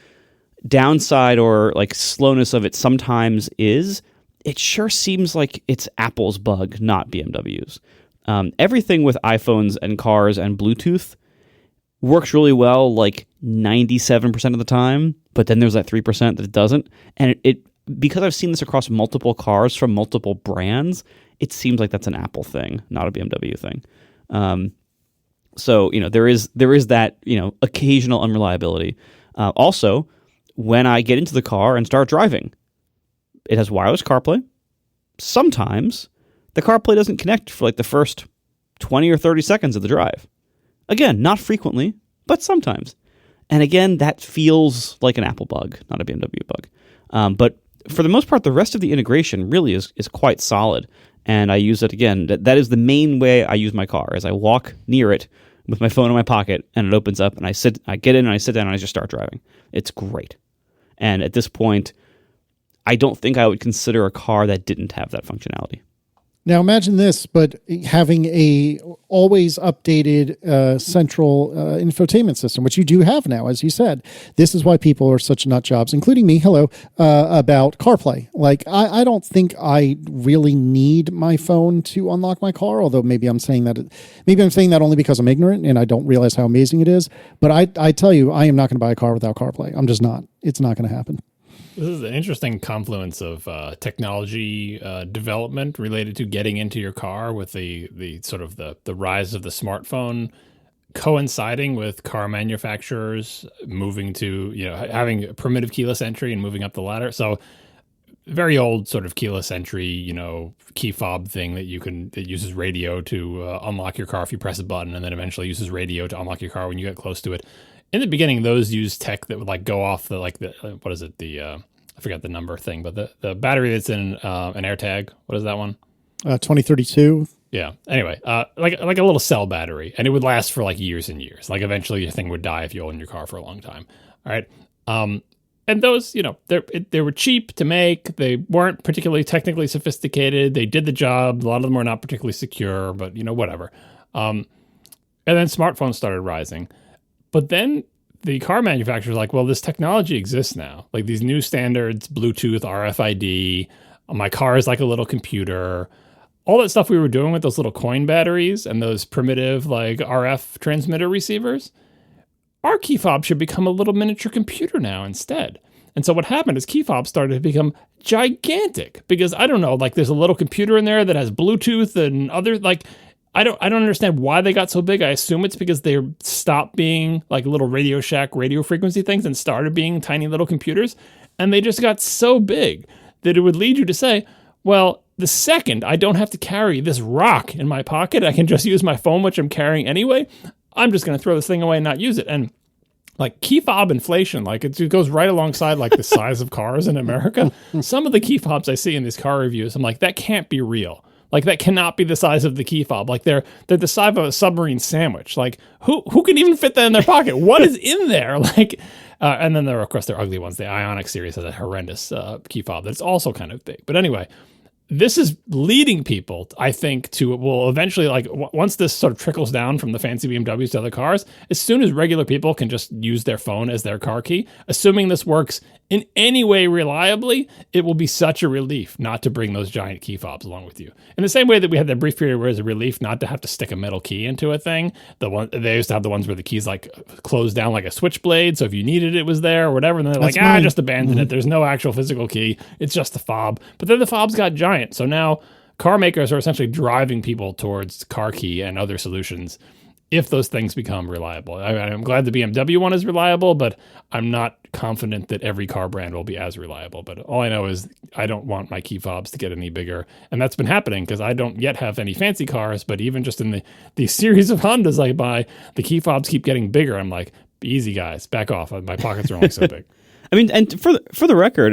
downside or like slowness of it sometimes is, it sure seems like it's Apple's bug, not BMW's. Everything with iPhones and cars and Bluetooth works really well, like 97% of the time, but then there's that 3% that it doesn't. And it because I've seen this across multiple cars from multiple brands, it seems like that's an Apple thing, not a BMW thing. So, there is that, occasional unreliability. Also, when I get into the car and start driving, it has wireless CarPlay. Sometimes the CarPlay doesn't connect for like the first 20 or 30 seconds of the drive. Again, not frequently, but sometimes. And again, that feels like an Apple bug, not a BMW bug. But for the most part, the rest of the integration really is quite solid. And I use it again. That is the main way I use my car, is I walk near it with my phone in my pocket, and it opens up, and I get in, and I sit down, and I just start driving. It's great. And at this point, I don't think I would consider a car that didn't have that functionality. Now imagine this, but having a always updated central infotainment system, which you do have now, as you said. This is why people are such nut jobs, including me, about CarPlay. Like, I don't think I really need my phone to unlock my car, although maybe I'm saying that only because I'm ignorant and I don't realize how amazing it is. But I tell you, I am not going to buy a car without CarPlay. I'm just not. It's not going to happen. This is an interesting confluence of technology development related to getting into your car, with the sort of the rise of the smartphone coinciding with car manufacturers moving to, having primitive keyless entry and moving up the ladder. So very old sort of keyless entry, key fob thing that uses radio to unlock your car if you press a button, and then eventually uses radio to unlock your car when you get close to it. In the beginning, those used tech that would like go off I forgot the number thing, but the battery that's in an AirTag. What is that one? 2032. Yeah. Anyway, like a little cell battery, and it would last for like years and years. Like eventually, your thing would die if you owned your car for a long time. All right. And those, they were cheap to make. They weren't particularly technically sophisticated. They did the job. A lot of them were not particularly secure, but whatever. And then smartphones started rising. But then the car manufacturers are like, well, this technology exists now. Like these new standards, Bluetooth, RFID, my car is like a little computer. All that stuff we were doing with those little coin batteries and those primitive like RF transmitter receivers, our key fob should become a little miniature computer now instead. And so what happened is key fobs started to become gigantic because, I don't know, like there's a little computer in there that has Bluetooth and other like... I don't understand why they got so big. I assume it's because they stopped being like little Radio Shack radio frequency things and started being tiny little computers. And they just got so big that it would lead you to say, well, the second I don't have to carry this rock in my pocket, I can just use my phone, which I'm carrying anyway. I'm just going to throw this thing away and not use it. And like key fob inflation, like it goes right alongside like the size of cars in America. Some of the key fobs I see in these car reviews, I'm like, that can't be real. Like that cannot be the size of the key fob. Like they're the size of a submarine sandwich. Like who can even fit that in their pocket? What is in there? Like, and then of course, they're ugly ones. The Ionic series has a horrendous key fob that's also kind of big. But anyway, this is leading people, I think, to will eventually, like, once this sort of trickles down from the fancy BMWs to other cars, as soon as regular people can just use their phone as their car key, assuming this works in any way reliably, it will be such a relief not to bring those giant key fobs along with you. In the same way that we had that brief period where it was a relief not to have to stick a metal key into a thing. They used to have the ones where the keys like closed down like a switchblade, so if you needed it was there or whatever, and then they're like, just abandon it. There's no actual physical key. It's just the fob. But then the fobs got giant. So now car makers are essentially driving people towards CarKey and other solutions if those things become reliable. I'm glad the BMW one is reliable, but I'm not confident that every car brand will be as reliable. But all I know is I don't want my key fobs to get any bigger. And that's been happening because I don't yet have any fancy cars, but even just in the series of Hondas I buy, the key fobs keep getting bigger. I'm like, easy guys, back off. My pockets are only so big. I mean, and for the record,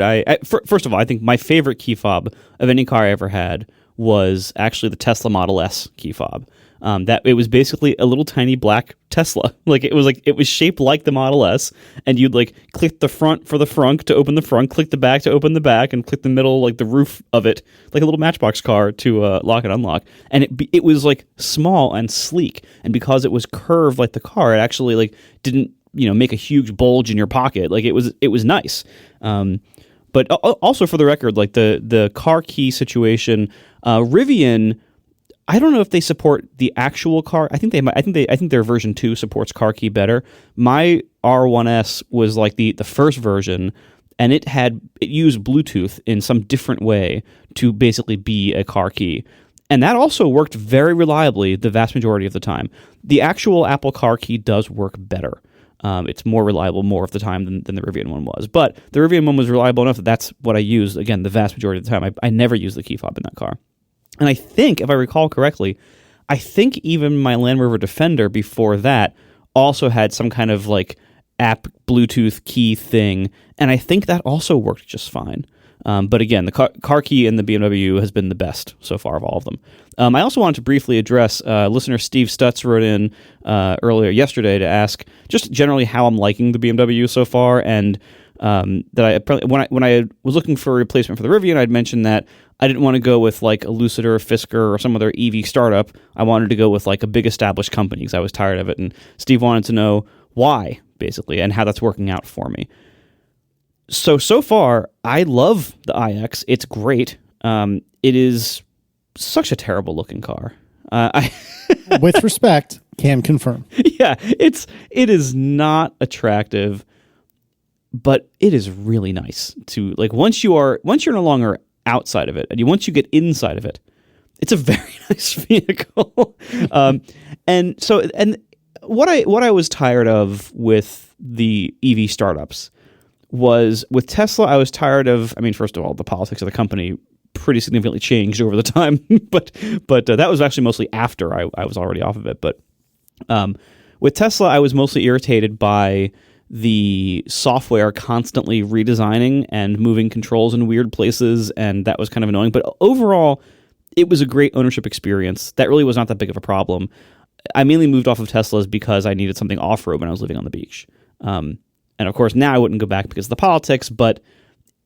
first of all, I think my favorite key fob of any car I ever had was actually the Tesla Model S key fob. That it was basically a little tiny black Tesla. It was shaped like the Model S, and you'd like click the front for the front to open the front, click the back to open the back, and click the middle, like the roof of it, like a little Matchbox car to lock and unlock. And it was like small and sleek, and because it was curved like the car, it actually like didn't make a huge bulge in your pocket. Like it was nice. But also for the record, like the car key situation, Rivian, I don't know if they support the actual car. I think they might. I think their version 2 supports CarKey better. My R1S was like the first version, and it used Bluetooth in some different way to basically be a car key. And that also worked very reliably the vast majority of the time. The actual Apple car key does work better. It's more reliable more of the time than the Rivian one was. But the Rivian one was reliable enough that that's what I used, again, the vast majority of the time. I never used the key fob in that car. And I think, if I recall correctly, even my Land Rover Defender before that also had some kind of like app Bluetooth key thing. And I think that also worked just fine. But again, the car key in the BMW has been the best so far of all of them. I also wanted to briefly address listener Steve Stutz wrote in earlier yesterday to ask just generally how I'm liking the BMW so far, and that when I was looking for a replacement for the Rivian, I'd mentioned that I didn't want to go with like a Lucid or a Fisker or some other EV startup. I wanted to go with like a big established company because I was tired of it. And Steve wanted to know why, basically, and how that's working out for me. So far, I love the iX. It's great. It is such a terrible looking car. With respect, can confirm. Yeah, it is not attractive, but it is really nice to like once you're no longer outside of it and once you get inside of it, it's a very nice vehicle. And what I was tired of with the EV startups was with Tesla, I was tired of, first of all, the politics of the company pretty significantly changed over the time, but that was actually mostly after I was already off of it. But with Tesla, I was mostly irritated by the software constantly redesigning and moving controls in weird places, and that was kind of annoying. But overall, it was a great ownership experience. That really was not that big of a problem. I mainly moved off of Teslas because I needed something off-road when I was living on the beach. And of course, now I wouldn't go back because of the politics, but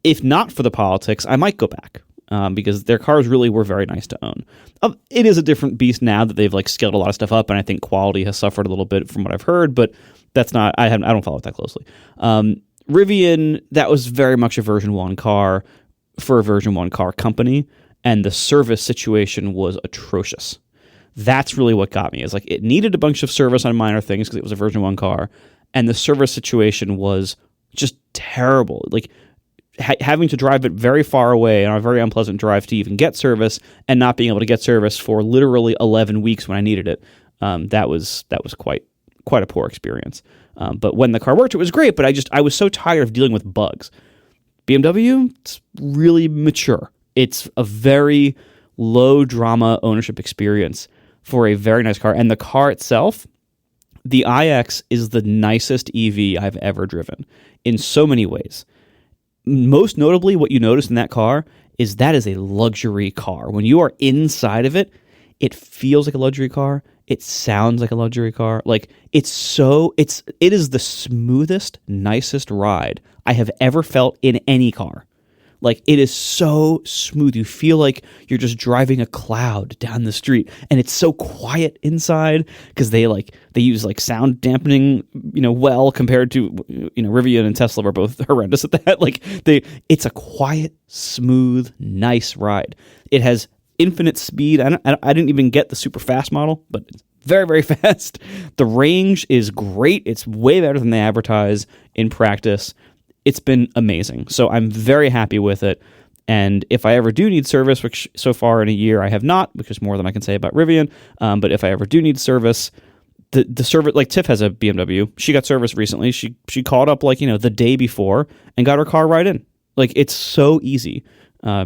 if not for the politics, I might go back because their cars really were very nice to own. It is a different beast now that they've like scaled a lot of stuff up, and I think quality has suffered a little bit from what I've heard, but that's not, I don't follow it that closely. Rivian, that was very much a version 1 car for a version 1 car company, and the service situation was atrocious. That's really what got me. Is like it needed a bunch of service on minor things because it was a version 1 car, and the service situation was just terrible. Like having to drive it very far away on a very unpleasant drive to even get service, and not being able to get service for literally 11 weeks when I needed it. That was quite a poor experience. But when the car worked, it was great. But I was so tired of dealing with bugs. BMW, it's really mature. It's a very low drama ownership experience for a very nice car, and the car itself, The iX is the nicest EV I've ever driven in so many ways. Most notably, what you notice in that car is that is a luxury car. When you are inside of it, it feels like a luxury car. It sounds like a luxury car. Like it is the smoothest, nicest ride I have ever felt in any car. Like it is so smooth. You feel like you're just driving a cloud down the street, and it's so quiet inside because they use like sound dampening, well, compared to, Rivian and Tesla were both horrendous at that. It's a quiet, smooth, nice ride. It has infinite speed. I didn't even get the super fast model, but it's very, very fast. The range is great. It's way better than they advertise in practice. It's been amazing. So I'm very happy with it. And if I ever do need service, which so far in a year I have not, which is more than I can say about Rivian, but if I ever do need service, the service, like Tiff has a BMW, she got service recently. She called up the day before and got her car right in. Like it's so easy.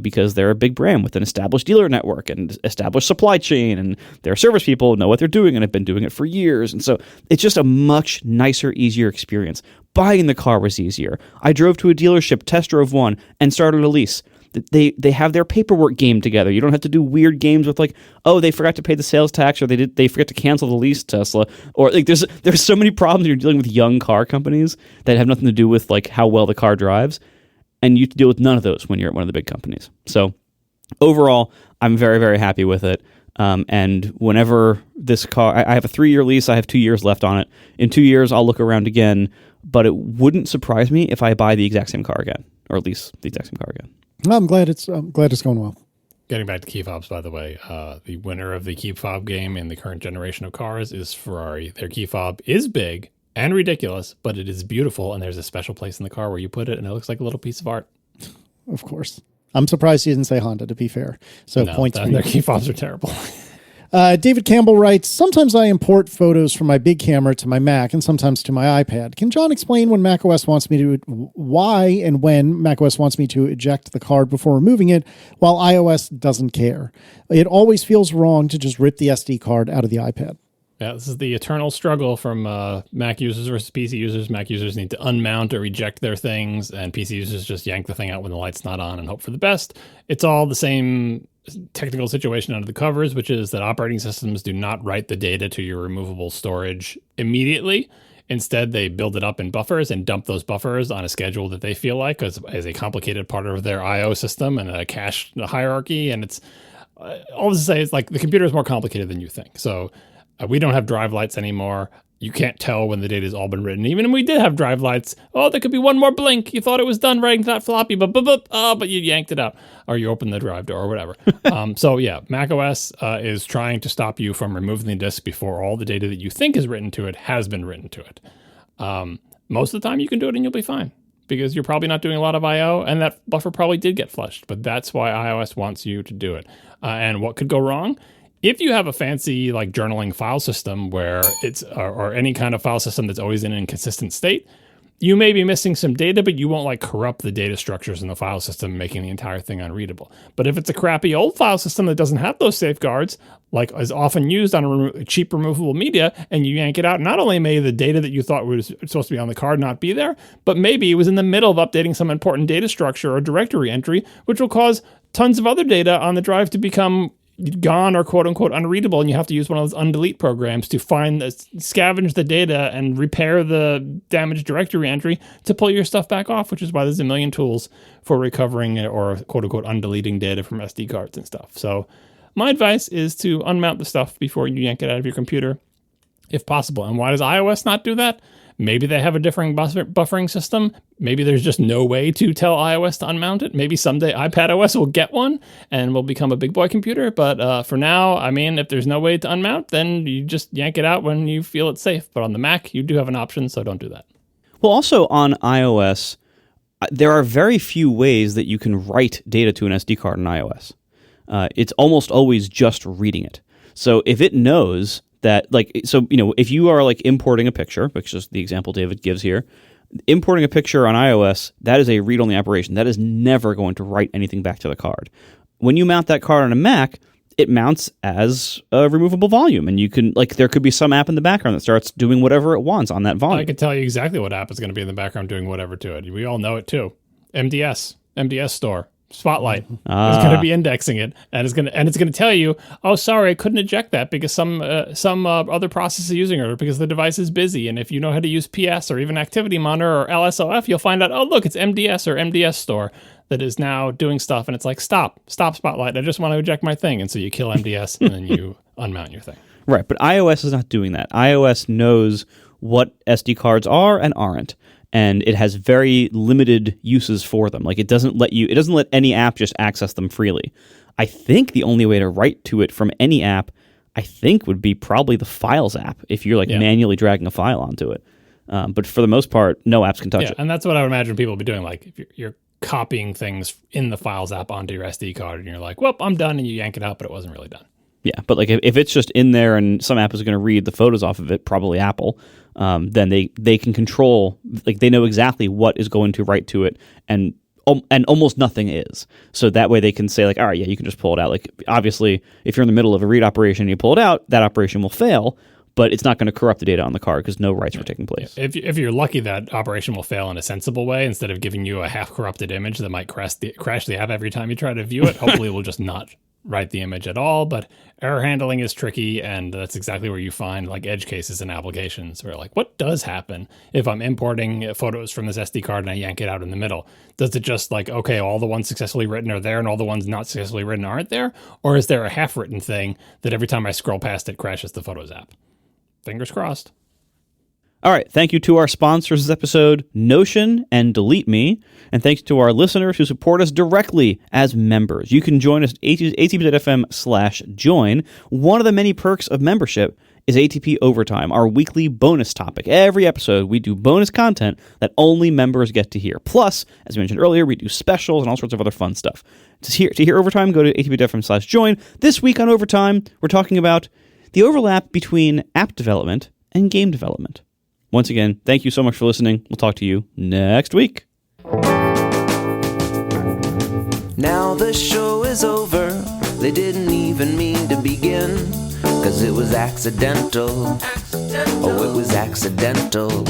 Because they're a big brand with an established dealer network and established supply chain, and their service people know what they're doing and have been doing it for years. And so it's just a much nicer, easier experience. Buying the car was easier. I drove to a dealership, test drove one, and started a lease. They have their paperwork game together. You don't have to do weird games with they forgot to pay the sales tax, or they forgot to cancel the lease, Tesla, or there's so many problems when you're dealing with young car companies that have nothing to do with how well the car drives. And you deal with none of those when you're at one of the big companies. So overall, I'm very, very happy with it. And whenever this car, I have a 3-year lease, I have 2 years left on it. In 2 years, I'll look around again, but it wouldn't surprise me if I buy the exact same car again, or lease the exact same car again. I'm glad it's going well. Getting back to key fobs, by the way, the winner of the key fob game in the current generation of cars is Ferrari. Their key fob is big and ridiculous, but it is beautiful, and there's a special place in the car where you put it, and it looks like a little piece of art. Of course. I'm surprised you didn't say Honda, to be fair. So no, points for you. Their key fobs are terrible. David Campbell writes, sometimes I import photos from my big camera to my Mac and sometimes to my iPad. Can John explain why and when macOS wants me to eject the card before removing it, while iOS doesn't care? It always feels wrong to just rip the SD card out of the iPad. Yeah, this is the eternal struggle from Mac users versus PC users. Mac users need to unmount or eject their things, and PC users just yank the thing out when the light's not on and hope for the best. It's all the same technical situation under the covers, which is that operating systems do not write the data to your removable storage immediately. Instead, they build it up in buffers and dump those buffers on a schedule that they feel like as a complicated part of their I/O system and a cache hierarchy. And it's all to say, it's like the computer is more complicated than you think. So we don't have drive lights anymore. You can't tell when the data has all been written. Even if we did have drive lights, there could be one more blink. You thought it was done writing to that floppy, but you yanked it out, or you opened the drive door or whatever. So yeah, macOS is trying to stop you from removing the disk before all the data that you think is written to it has been written to it. Most of the time you can do it and you'll be fine, because you're probably not doing a lot of I/O, and that buffer probably did get flushed, but that's why iOS wants you to do it. And what could go wrong? If you have a fancy journaling file system where it's or any kind of file system that's always in an inconsistent state, you may be missing some data, but you won't corrupt the data structures in the file system, making the entire thing unreadable. But if it's a crappy old file system that doesn't have those safeguards, like is often used on cheap removable media, and you yank it out, not only may the data that you thought was supposed to be on the card not be there, but maybe it was in the middle of updating some important data structure or directory entry, which will cause tons of other data on the drive to become gone or quote unquote unreadable, and you have to use one of those undelete programs to scavenge the data and repair the damaged directory entry to pull your stuff back off, which is why there's a million tools for recovering or quote unquote undeleting data from SD cards and stuff. So my advice is to unmount the stuff before you yank it out of your computer, if possible. And why does iOS not do that? Maybe they have a differing buffering system. Maybe there's just no way to tell iOS to unmount it. Maybe someday iPadOS will get one and will become a big boy computer. But for now, if there's no way to unmount, then you just yank it out when you feel it's safe. But on the Mac, you do have an option, so don't do that. Well, also on iOS, there are very few ways that you can write data to an SD card on iOS. It's almost always just reading it. So if it knows that, if you are importing a picture, which is the example David gives here, importing a picture on iOS, that is a read-only operation. That is never going to write anything back to the card. When you mount that card on a Mac, it mounts as a removable volume, and you can there could be some app in the background that starts doing whatever it wants on that volume. I can tell you exactly what app is going to be in the background doing whatever to it. We all know it too. MDS Store. Spotlight is going to be indexing it, and it's going to tell you, oh, sorry, I couldn't eject that because some other process is using it, or because the device is busy. And if you know how to use PS or even Activity Monitor or LSOF, you'll find out, oh, look, it's MDS or MDS Store that is now doing stuff. And it's like, stop, Spotlight. I just want to eject my thing. And so you kill MDS and then you unmount your thing. Right, but iOS is not doing that. iOS knows what SD cards are and aren't. And it has very limited uses for them. It doesn't let any app just access them freely. I think the only way to write to it from any app, would be probably the Files app if you're manually dragging a file onto it. But for the most part, no apps can touch it. And that's what I would imagine people will be doing. If you're copying things in the Files app onto your SD card, and you're like, well, I'm done, and you yank it out, but it wasn't really done. Yeah, but if it's just in there and some app is going to read the photos off of it, probably Apple, then they can control, they know exactly what is going to write to it, and almost nothing is. So that way they can say, all right, yeah, you can just pull it out. Obviously, if you're in the middle of a read operation and you pull it out, that operation will fail, but it's not going to corrupt the data on the card because no writes were taking place. If you're lucky, that operation will fail in a sensible way instead of giving you a half-corrupted image that might crash the app every time you try to view it. Hopefully, it will just not write the image at all, but error handling is tricky, and that's exactly where you find edge cases in applications where what does happen if I'm importing photos from this SD card and I yank it out in the middle? Does it just okay, all the ones successfully written are there and all the ones not successfully written aren't there? Or is there a half-written thing that every time I scroll past it crashes the Photos app? Fingers crossed. All right, thank you to our sponsors this episode, Notion and DeleteMe, and thanks to our listeners who support us directly as members. You can join us at atp.fm/join. One of the many perks of membership is ATP Overtime, our weekly bonus topic. Every episode, we do bonus content that only members get to hear. Plus, as I mentioned earlier, we do specials and all sorts of other fun stuff. To hear Overtime, go to atp.fm/join. This week on Overtime, we're talking about the overlap between app development and game development. Once again, thank you so much for listening. We'll talk to you next week. Now the show is over. They didn't even mean to begin, 'cause it was accidental. Oh, it was accidental.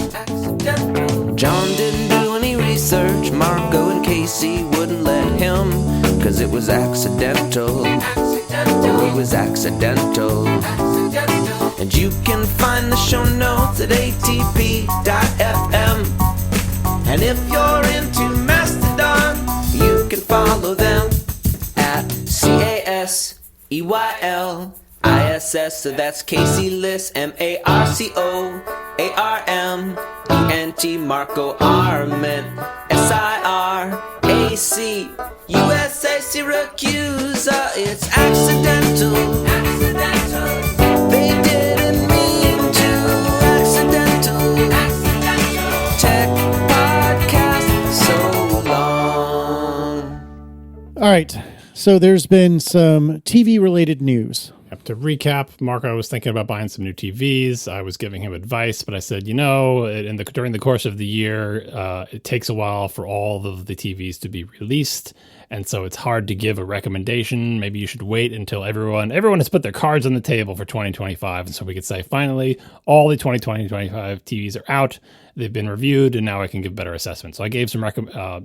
John didn't do any research. Marco and Casey wouldn't let him, 'cause it was accidental. Oh, it was accidental. And you can find the show notes at atp.fm. And if you're into Mastodon, you can follow them at CASEYLISS. So that's Casey Liss, MARCOARMENT, Marco Arment, SIRAC, USA Syracuse. It's accidental. They didn't mean to. Accidental. Tech podcast so long. All right. So there's been some TV-related news. To recap, Marco was thinking about buying some new TVs. I was giving him advice, but I said, during the course of the year, it takes a while for all of the TVs to be released. And so it's hard to give a recommendation. Maybe you should wait until everyone has put their cards on the table for 2025. And so we could say, finally, all the 2025 TVs are out. They've been reviewed, and now I can give better assessments. So I gave some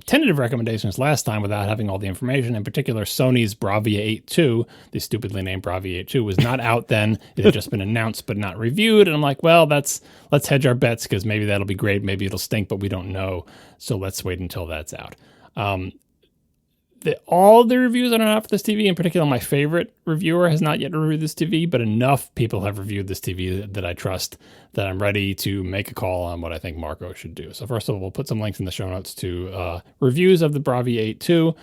tentative recommendations last time without having all the information. In particular, Sony's Bravia 8 II, the stupidly named Bravia 8 II, was not out then. It had just been announced but not reviewed. And I'm like, well, let's hedge our bets, because maybe that'll be great. Maybe it'll stink, but we don't know. So let's wait until that's out. All the reviews are not out for this TV. In particular, my favorite reviewer has not yet reviewed this TV, but enough people have reviewed this TV that I trust that I'm ready to make a call on what I think Marco should do. So first of all, we'll put some links in the show notes to reviews of the Bravia 8 II.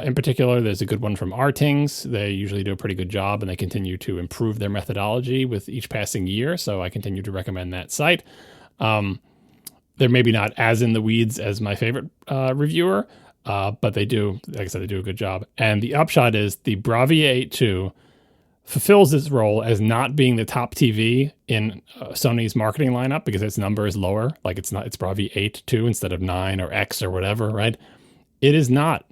In particular, there's a good one from Artings. They usually do a pretty good job, and they continue to improve their methodology with each passing year. So I continue to recommend that site. They're maybe not as in the weeds as my favorite reviewer, but they do, like I said, they do a good job. And the upshot is the Bravia 8 II fulfills its role as not being the top TV in Sony's marketing lineup because its number is lower. Like it's Bravia 8 II instead of 9 or X or whatever, right? It is not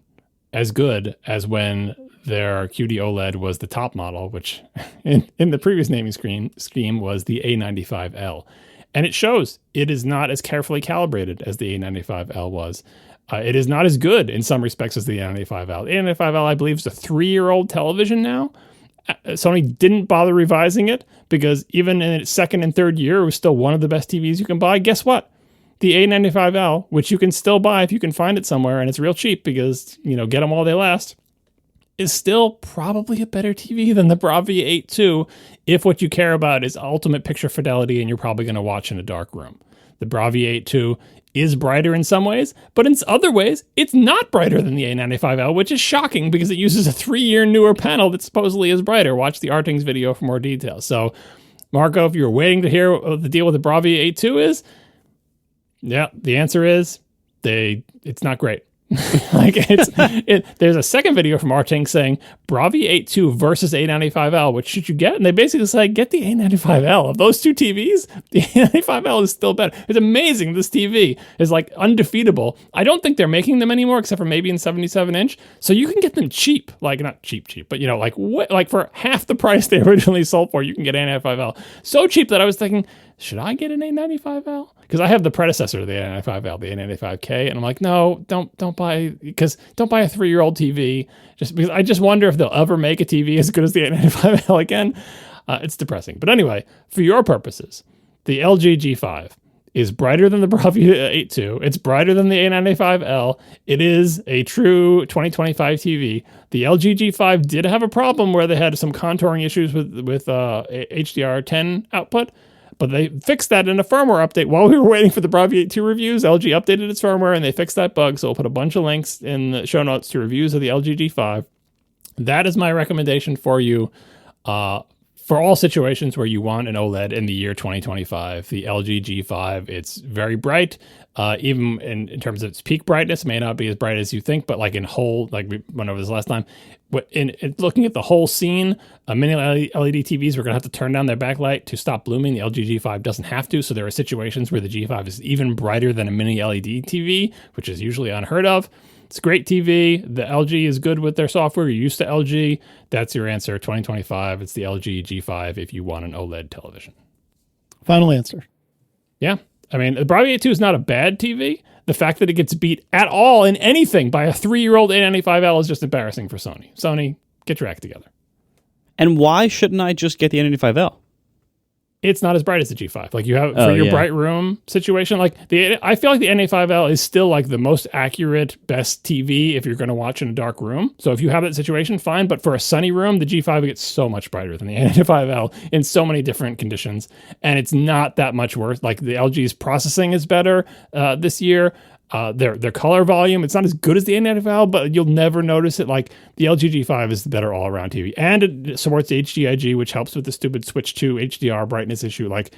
as good as when their QD OLED was the top model, which in the previous naming scheme was the A95L. And it shows it is not as carefully calibrated as the A95L was. It is not as good in some respects as the A95L. The A95L, I believe, is a 3-year-old television now. Sony didn't bother revising it because even in its second and third year, it was still one of the best TVs you can buy. Guess what? The A95L, which you can still buy if you can find it somewhere, and it's real cheap because, get them while they last, is still probably a better TV than the Bravia 8 II if what you care about is ultimate picture fidelity and you're probably going to watch in a dark room. The Bravia 8 II is brighter in some ways, but in other ways, it's not brighter than the A95L, which is shocking because it uses a 3-year newer panel that supposedly is brighter. Watch the Artings video for more details. So, Marco, if you're waiting to hear what the deal with the Bravia 8 II is, yeah, the answer is it's not great. There's a second video from Arting saying Bravia 8 II versus A95L, which should you get? And they basically say, get the A95L. Of those two TVs, the A95L is still better. It's amazing. This TV is like undefeatable. I don't think they're making them anymore, except for maybe in 77-inch. So you can get them cheap, like not cheap, but like for half the price they originally sold for, you can get A95L. So cheap that I was thinking, should I get an A95L? Because I have the predecessor to the A95L, the A95K, and I'm like, no, don't buy a 3-year-old TV. Just because I just wonder if they'll ever make a TV as good as the A95L again. It's depressing. But anyway, for your purposes, the LG G5 is brighter than the Bravia 8 II. It's brighter than the A95L. It is a true 2025 TV. The LG G5 did have a problem where they had some contouring issues with HDR10 output. But they fixed that in a firmware update. While we were waiting for the Bravia 8 II reviews, LG updated its firmware and they fixed that bug. So we'll put a bunch of links in the show notes to reviews of the LG G5. That is my recommendation for you for all situations where you want an OLED in the year 2025. The LG G5, it's very bright. Even in terms of its peak brightness, may not be as bright as you think, but like we went over this last time, in looking at the whole scene, mini LED TVs, we're going to have to turn down their backlight to stop blooming. The LG G5 doesn't have to, so there are situations where the G5 is even brighter than a mini LED TV, which is usually unheard of. It's a great TV. The LG is good with their software. You're used to LG. That's your answer. 2025, it's the LG G5 if you want an OLED television. Final answer. Yeah. I mean, the Bravia 8 II is not a bad TV. The fact that it gets beat at all in anything by a 3-year-old A95L is just embarrassing for Sony. Sony, get your act together. And why shouldn't I just get the N95L? It's not as bright as the G5. Like you have for your bright room situation. Like I feel like the N95L is still like the most accurate, best TV if you're going to watch in a dark room. So if you have that situation, fine. But for a sunny room, the G5 gets so much brighter than the N95L in so many different conditions, and it's not that much worse. Like the LG's processing is better this year. Their color volume, it's not as good as the N95L, but you'll never notice it. Like the LG G5 is the better all-around TV, and it supports HDIG, which helps with the stupid switch to HDR brightness issue. Like,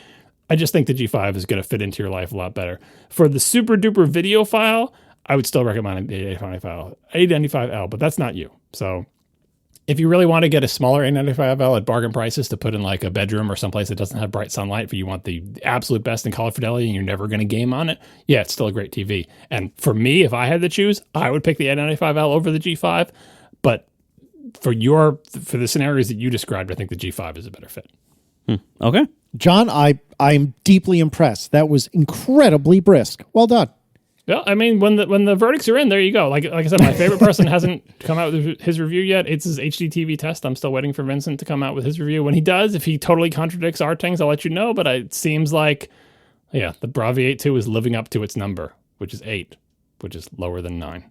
I just think the G5 is going to fit into your life a lot better. For the super duper video file, I would still recommend the A95L, but that's not you. So if you really want to get a smaller A95L at bargain prices to put in like a bedroom or someplace that doesn't have bright sunlight, but you want the absolute best in color fidelity and you're never going to game on it, yeah, it's still a great TV. And for me, if I had to choose, I would pick the A95L over the G5. But for the scenarios that you described, I think the G5 is a better fit. Okay. John, I'm deeply impressed. That was incredibly brisk. Well done. Yeah, I mean, when the verdicts are in, there you go. Like I said, my favorite person hasn't come out with his review yet. It's his HDTV test. I'm still waiting for Vincent to come out with his review. When he does, if he totally contradicts our things, I'll let you know. But it seems like, the Bravia 8 II is living up to its number, which is 8, which is lower than 9.